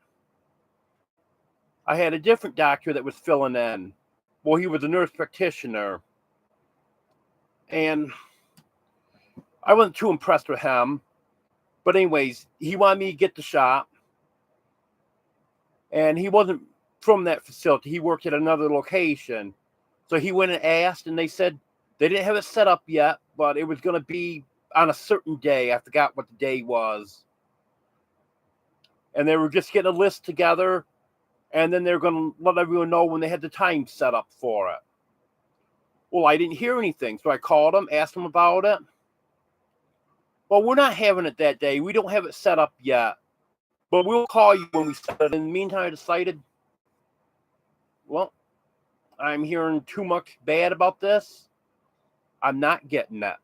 I had a different doctor that was filling in. Well, he was a nurse practitioner, and I wasn't too impressed with him. But anyways, he wanted me to get the shot, and he wasn't from that facility. He worked at another location. So he went and asked, and they said they didn't have it set up yet, but it was going to be on a certain day. I forgot what the day was. And they were just getting a list together, and then they're going to let everyone know when they had the time set up for it. Well, I didn't hear anything, so I called them, asked them about it. Well, we're not having it that day. We don't have it set up yet, but we'll call you when we set it. In the meantime, I decided, well, I'm hearing too much bad about this. I'm not getting that.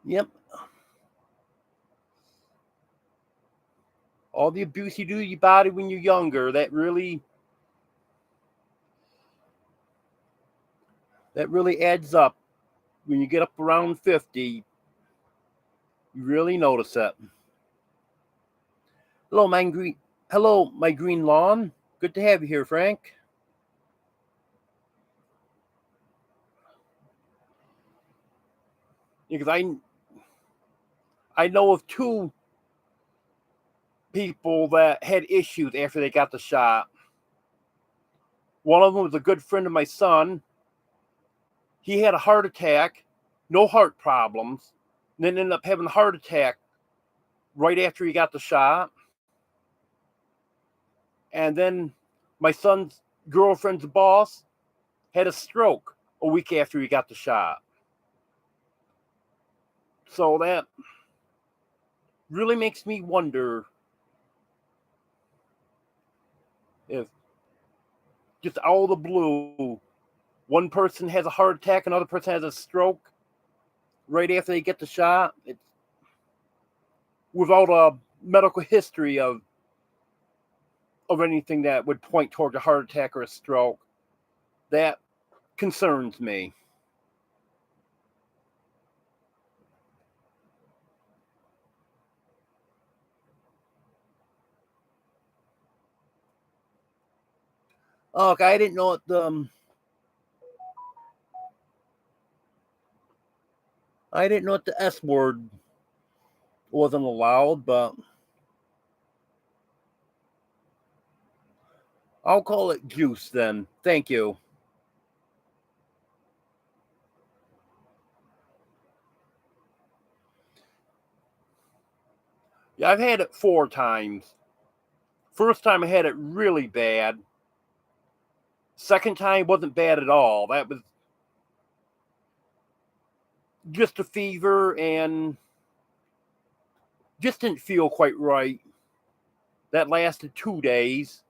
Yep. All the abuse you do to your body when you're younger, that really adds up. When you get up around 50, you really notice it. Hello, my green lawn. Good to have you here, Frank. Because I know of two people that had issues after they got the shot. One of them was a good friend of my son. He had a heart attack, no heart problems, and then ended up having a heart attack right after he got the shot. And then my son's girlfriend's boss had a stroke a week after he got the shot. So that really makes me wonder If just out of the blue, one person has a heart attack, another person has a stroke right after they get the shot, it's without a medical history of anything that would point towards a heart attack or a stroke, that concerns me. Oh, okay, I didn't know it. I didn't know what the S word wasn't allowed, but I'll call it juice then. Thank you. Yeah, I've had it 4 times. First time I had it really bad. Second time wasn't bad at all. That was just a fever and just didn't feel quite right. That lasted 2 days.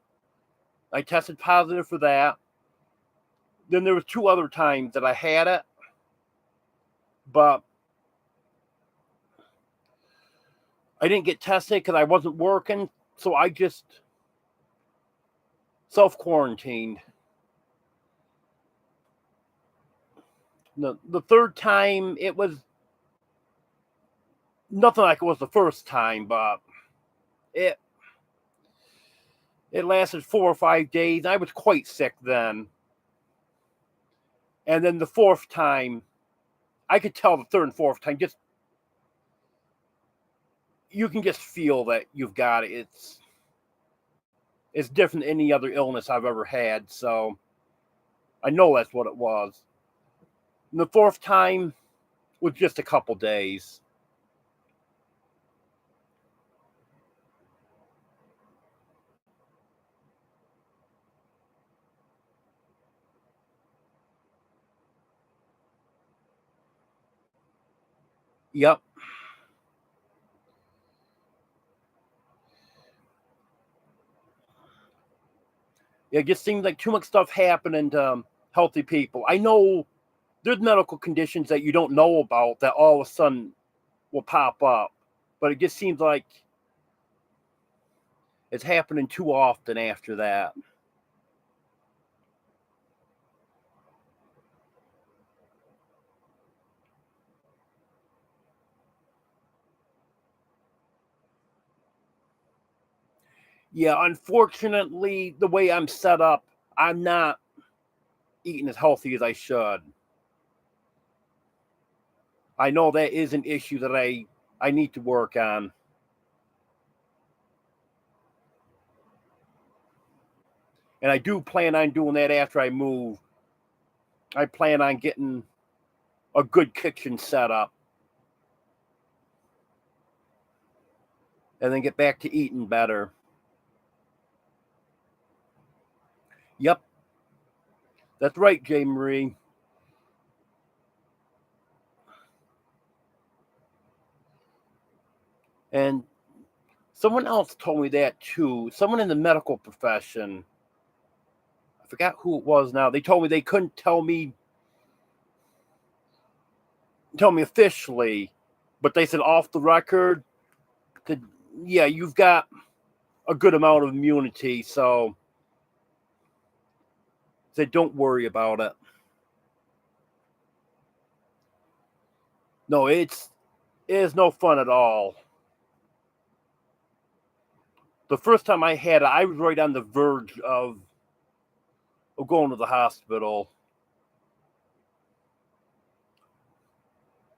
I tested positive for that. Then there was 2 other times that I had it, but I didn't get tested because I wasn't working, so I just self-quarantined. The third time, it was nothing like it was the first time, but it it lasted 4 or 5 days. I was quite sick then. And then the fourth time, I could tell the third and fourth time, just you can just feel that you've got it. It's different than any other illness I've ever had, so I know that's what it was. And the fourth time was just a couple days. Yep. It just seems like too much stuff happening to healthy people. I know there's medical conditions that you don't know about that all of a sudden will pop up, but it just seems like it's happening too often after that. Yeah, unfortunately, the way I'm set up, I'm not eating as healthy as I should. I know that is an issue that I need to work on. And I do plan on doing that after I move. I plan on getting a good kitchen set up and then get back to eating better. Yep, that's right, J. Marie. And someone else told me that too. Someone in the medical profession. I forgot who it was now. They told me they couldn't tell me officially, but they said off the record that yeah, you've got a good amount of immunity, so they don't worry about it. No, it is no fun at all. The first time I had it, I was right on the verge of going to the hospital.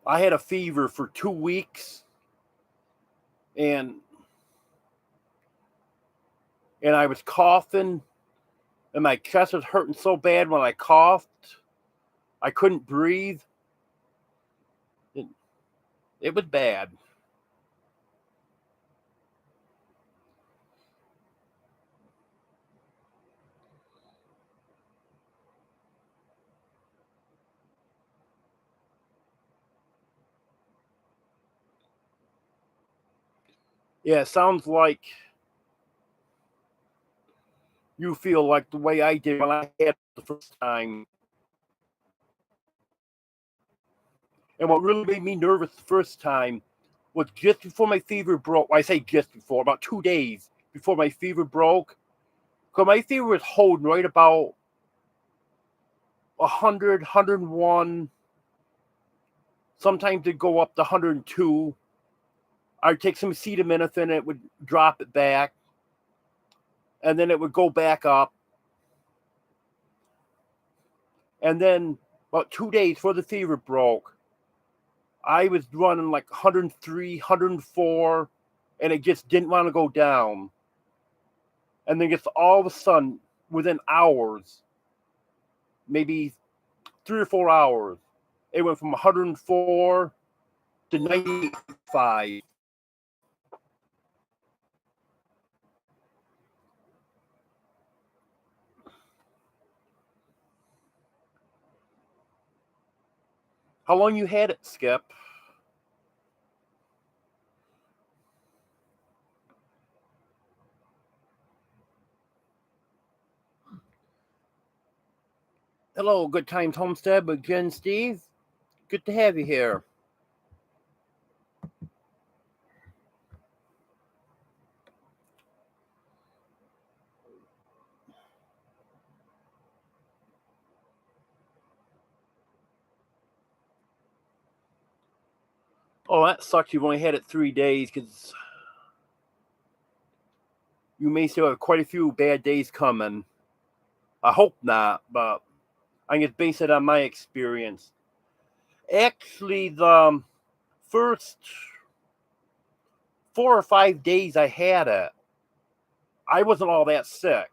I had a fever for 2 weeks, and I was coughing, and my chest was hurting so bad when I coughed, I couldn't breathe. It, it was bad. Yeah, it sounds like you feel like the way I did when I had it the first time. And what really made me nervous the first time was just before my fever broke. I say just before, about 2 days before my fever broke. Because my fever was holding right about 100, 101. Sometimes it'd go up to 102. I'd take some acetaminophen and it would drop it back. And then it would go back up. And then about 2 days before the fever broke, I was running like 103, 104, and it just didn't want to go down. And then just all of a sudden, within hours, maybe 3 or 4 hours, it went from 104 to 95. How long you had it, Skip? Hello, Good Times Homestead with Jen Steve. Good to have you here. Oh, that sucks. You've only had it 3 days because you may still have quite a few bad days coming. I hope not, but I can base it on my experience. Actually, the first 4 or 5 days I had it, I wasn't all that sick.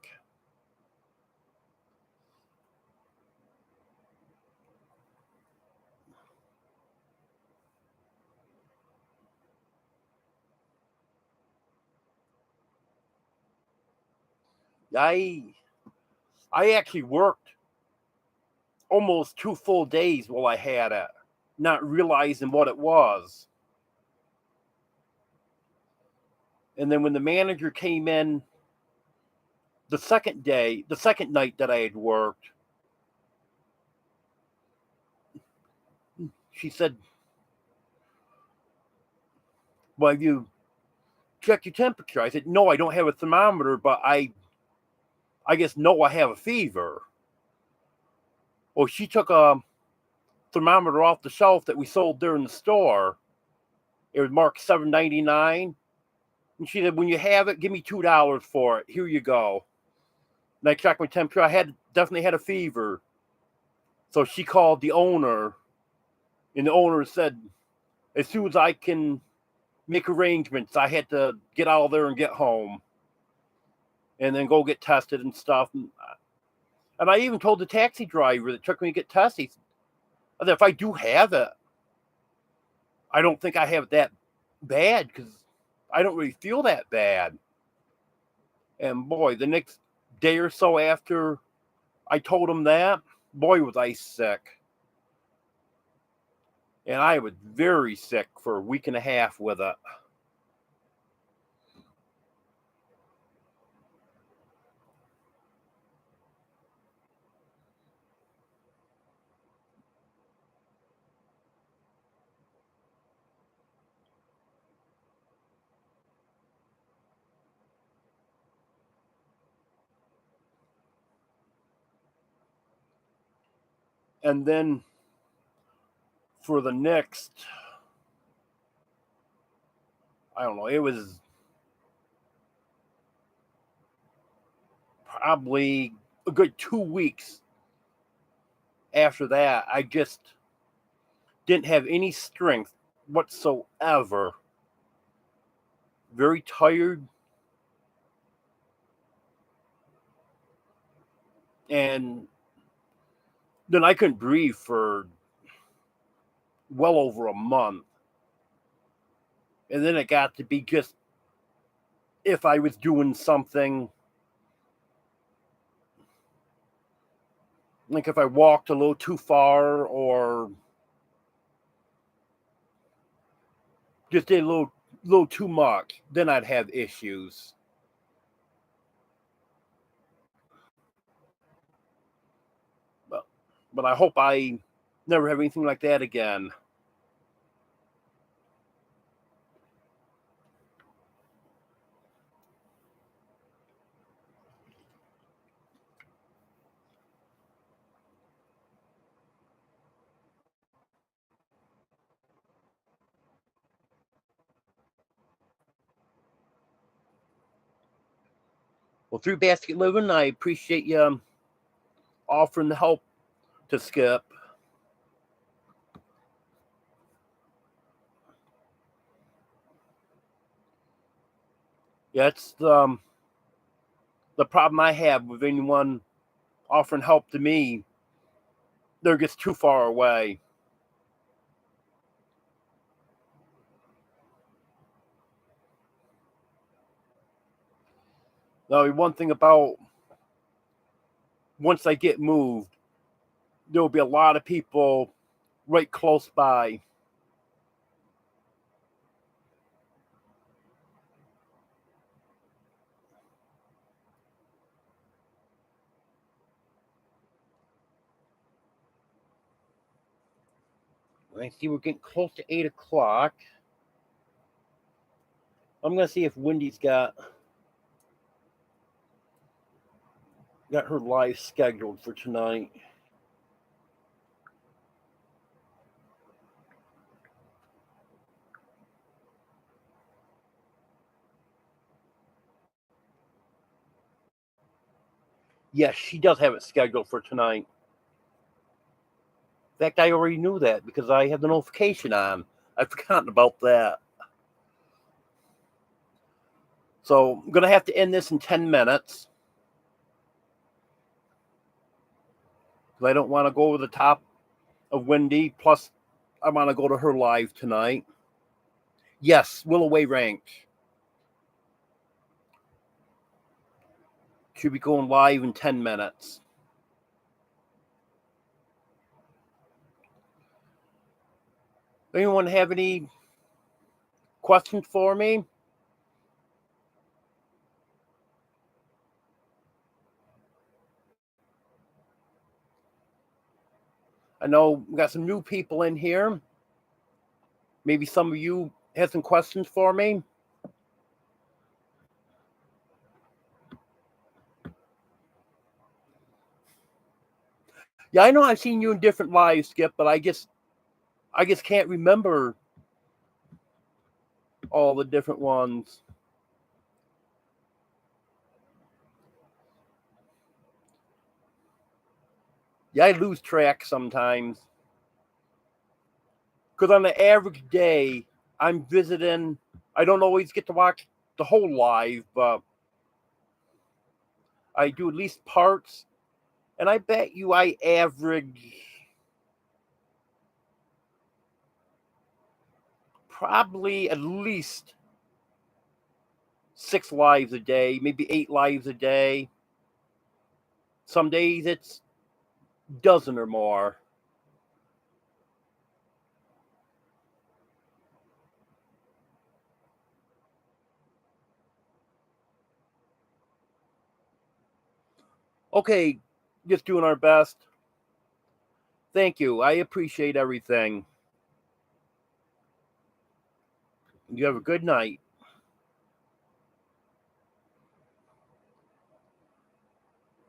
I actually worked almost 2 full days while I had it, not realizing what it was. And then when the manager came in the second night that I had worked, she said, "Well, have you checked your temperature?" I said, "No, I don't have a thermometer, but I guess no, I have a fever." Well, she took a thermometer off the shelf that we sold there in the store. It was marked $7.99. And she said, "When you have it, give me $2 for it. Here you go." And I checked my temperature. I definitely had a fever. So she called the owner, and the owner said, as soon as I can make arrangements, I had to get out of there and get home, and then go get tested and stuff. And I even told the taxi driver that took me to get tested, that if I do have it, I don't think I have it that bad because I don't really feel that bad. And boy, the next day or so after I told him that, boy, was I sick. And I was very sick for a week and a half with it. And then for the next, I don't know, it was probably a good 2 weeks after that. I just didn't have any strength whatsoever. Very tired. And then I couldn't breathe for well over a month. And then it got to be just if I was doing something, like if I walked a little too far or just did a little too much, then I'd have issues. But I hope I never have anything like that again. Well, through Basket Living, I appreciate you offering the help to Skip. Yeah, it's the problem I have with anyone offering help to me. They're just too far away. Now, one thing about once I get moved, there'll be a lot of people right close by. I see we're getting close to 8 o'clock. I'm going to see if Wendy's got her live scheduled for tonight. Yes, she does have it scheduled for tonight. In fact, I already knew that because I had the notification on. I've forgotten about that. So I'm going to have to end this in 10 minutes. Because I don't want to go over the top of Wendy. Plus, I want to go to her live tonight. Yes, Willoway ranked. She'll be going live in 10 minutes. Anyone have any questions for me? I know we got some new people in here. Maybe some of you have some questions for me. Yeah, I know I've seen you in different lives, Skip, but I just can't remember all the different ones. Yeah, I lose track sometimes. Because on the average day, I'm visiting. I don't always get to watch the whole live, but I do at least parts. And I bet you I average probably at least 6 lives a day, maybe 8 lives a day. Some days it's dozen or more. Okay, just doing our best. Thank you. I appreciate everything. You have a good night.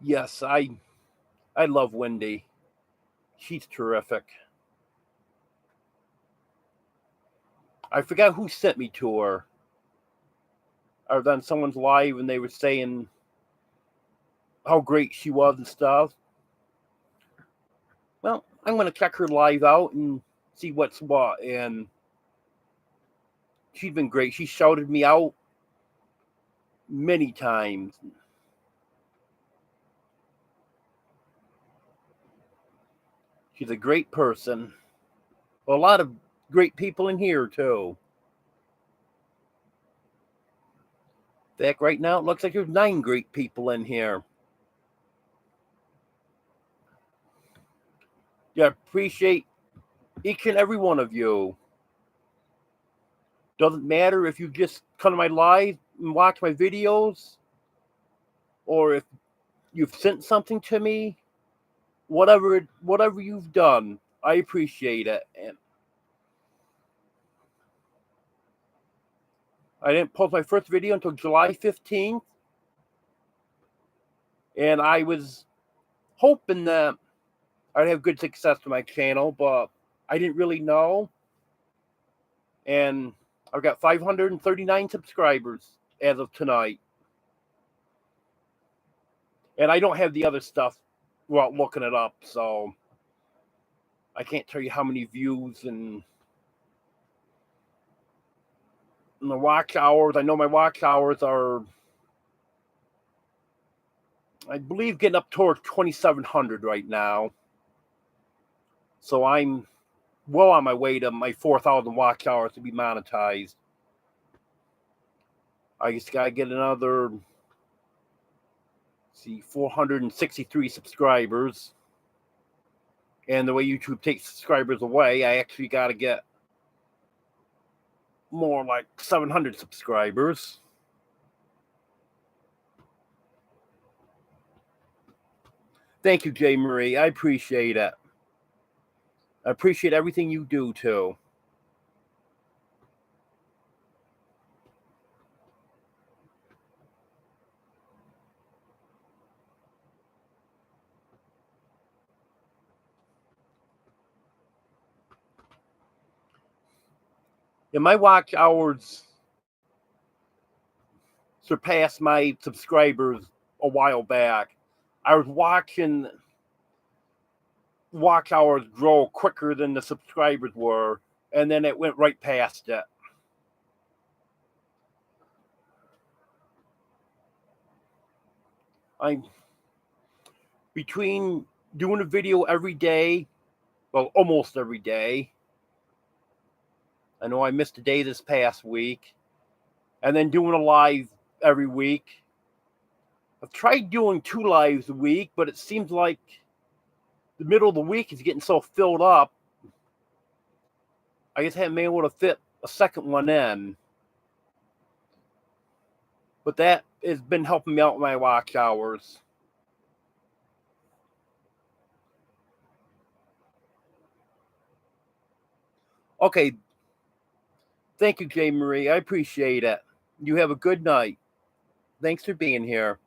Yes, I love Wendy. She's terrific. I forgot who sent me to her. I was on someone's live and they were saying how great she was and stuff. Well, I'm going to check her live out and see what's what. And she's been great. She shouted me out many times. She's a great person. A lot of great people in here, too. In fact, right now it looks like there's 9 great people in here. Yeah, appreciate each and every one of you. Doesn't matter if you just come to my live and watch my videos, or if you've sent something to me, whatever you've done, I appreciate it. And I didn't post my first video until July 15th. And I was hoping that I'd have good success with my channel, but I didn't really know. And I've got 539 subscribers as of tonight. And I don't have the other stuff without looking it up, so I can't tell you how many views and the watch hours. I know my watch hours are, I believe, getting up towards 2,700 right now. So I'm well on my way to my 4,000 watch hours to be monetized. I just got to get another, 463 subscribers. And the way YouTube takes subscribers away, I actually got to get more like 700 subscribers. Thank you, Jay Marie. I appreciate it. I appreciate everything you do, too. And my watch hours surpassed my subscribers a while back. I was watching watch hours grow quicker than the subscribers were, and then it went right past it. I'm between doing a video every day, well, almost every day. I know I missed a day this past week, and then doing a live every week. I've tried doing 2 lives a week, but it seems like the middle of the week is getting so filled up. I just haven't been able to fit a second one in. But that has been helping me out with my watch hours. Okay. Thank you, Jay Marie. I appreciate it. You have a good night. Thanks for being here.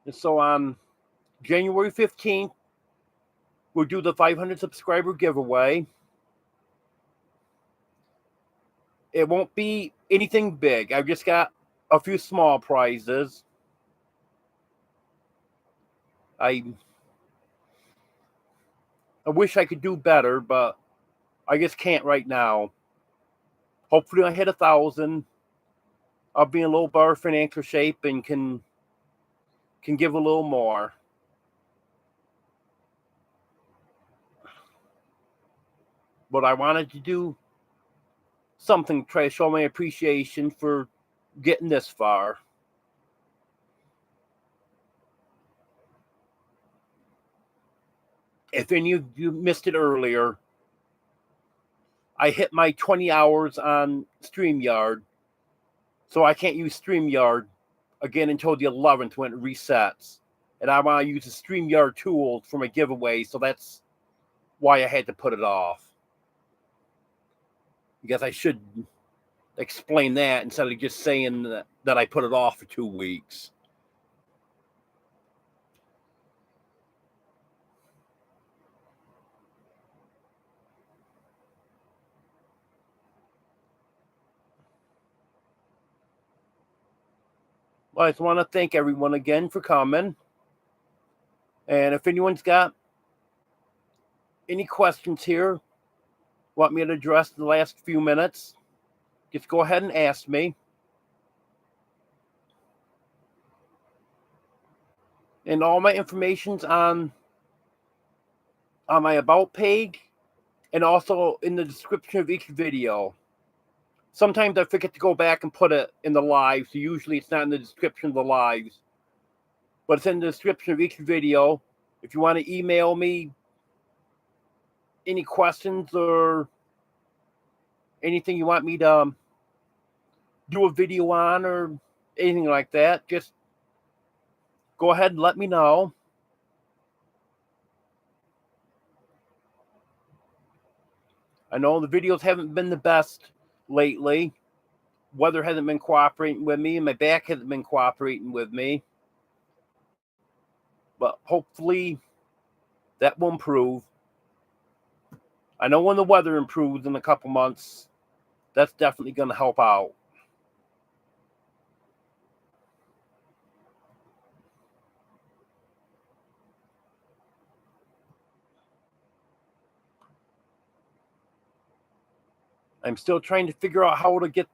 And so on January 15th, we'll do the 500 subscriber giveaway. It won't be anything big. I've just got a few small prizes. I wish I could do better, but I just can't right now. Hopefully I hit 1,000. I'll be in a little better financial shape and can give a little more. But I wanted to do something to try to show my appreciation for getting this far. If any of you missed it earlier, I hit my 20 hours on StreamYard, so I can't use StreamYard again until the 11th when it resets. And I want to use the StreamYard tool for my giveaway, so that's why I had to put it off. Because I should explain that instead of just saying that I put it off for 2 weeks. Well, I just want to thank everyone again for coming. And if anyone's got any questions here, want me to address in the last few minutes, just go ahead and ask me. And all my information's on my About page and also in the description of each video. Sometimes I forget to go back and put it in the live, so usually it's not in the description of the lives. But it's in the description of each video. If you want to email me any questions or anything you want me to do a video on or anything like that, just go ahead and let me know. I know the videos haven't been the best lately. Weather hasn't been cooperating with me, and my back hasn't been cooperating with me. But hopefully that will improve. I know when the weather improves in a couple months, that's definitely going to help out. I'm still trying to figure out how to get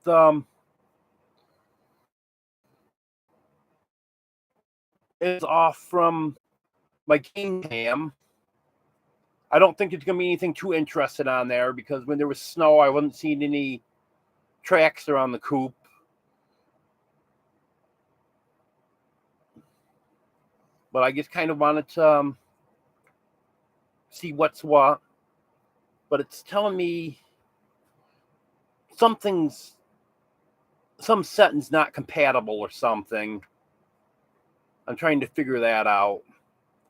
is off from my game cam. I don't think there's going to be anything too interesting on there because when there was snow, I wasn't seeing any tracks around the coop. But I just kind of wanted to see what's what. But it's telling me some settings not compatible or something. I'm trying to figure that out.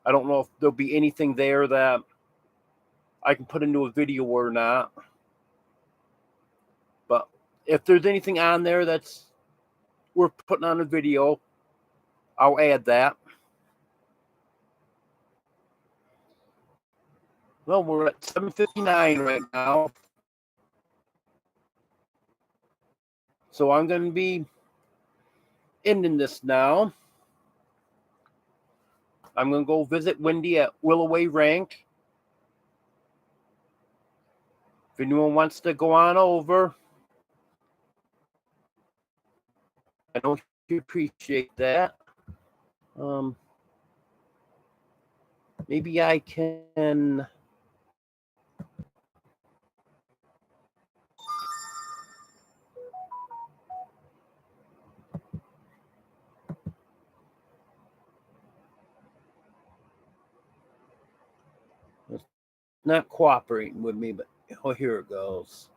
I don't know if there'll be anything there that I can put into a video or not. But if there's anything on there that's worth putting on a video, I'll add that. Well, we're at 7:59 right now. So I'm going to be ending this now. I'm going to go visit Wendy at Willoway Ranch. If anyone wants to go on over, I know you appreciate that. Maybe I can... It's not cooperating with me, but oh, here it goes.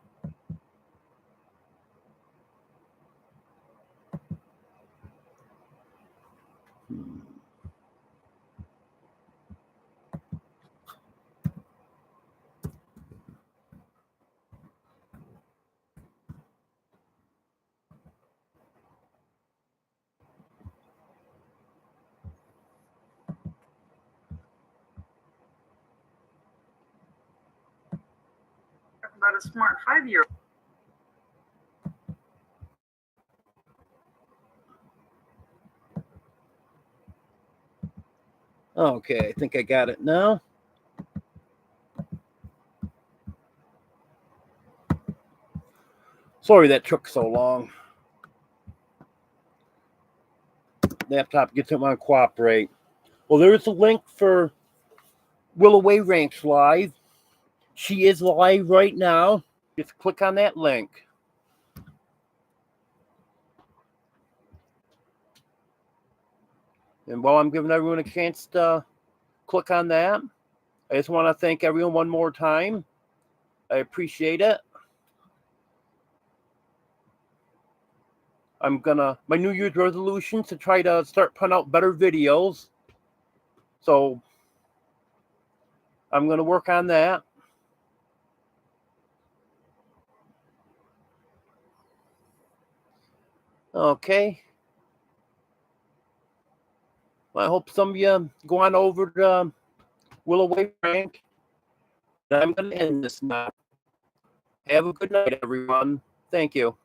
About a smart 5-year-old. Okay, I think I got it now. Sorry that took so long. Laptop gets it on cooperate. Well, there's a link for Willoway Ranch Live. She is live right now. Just click on that link. And while I'm giving everyone a chance to click on that, I just want to thank everyone one more time. I appreciate it. My New Year's resolution to try to start putting out better videos. So I'm going to work on that. Okay. Well, I hope some of you go on over to Willoway Ranch. I'm going to end this now. Have a good night, everyone. Thank you.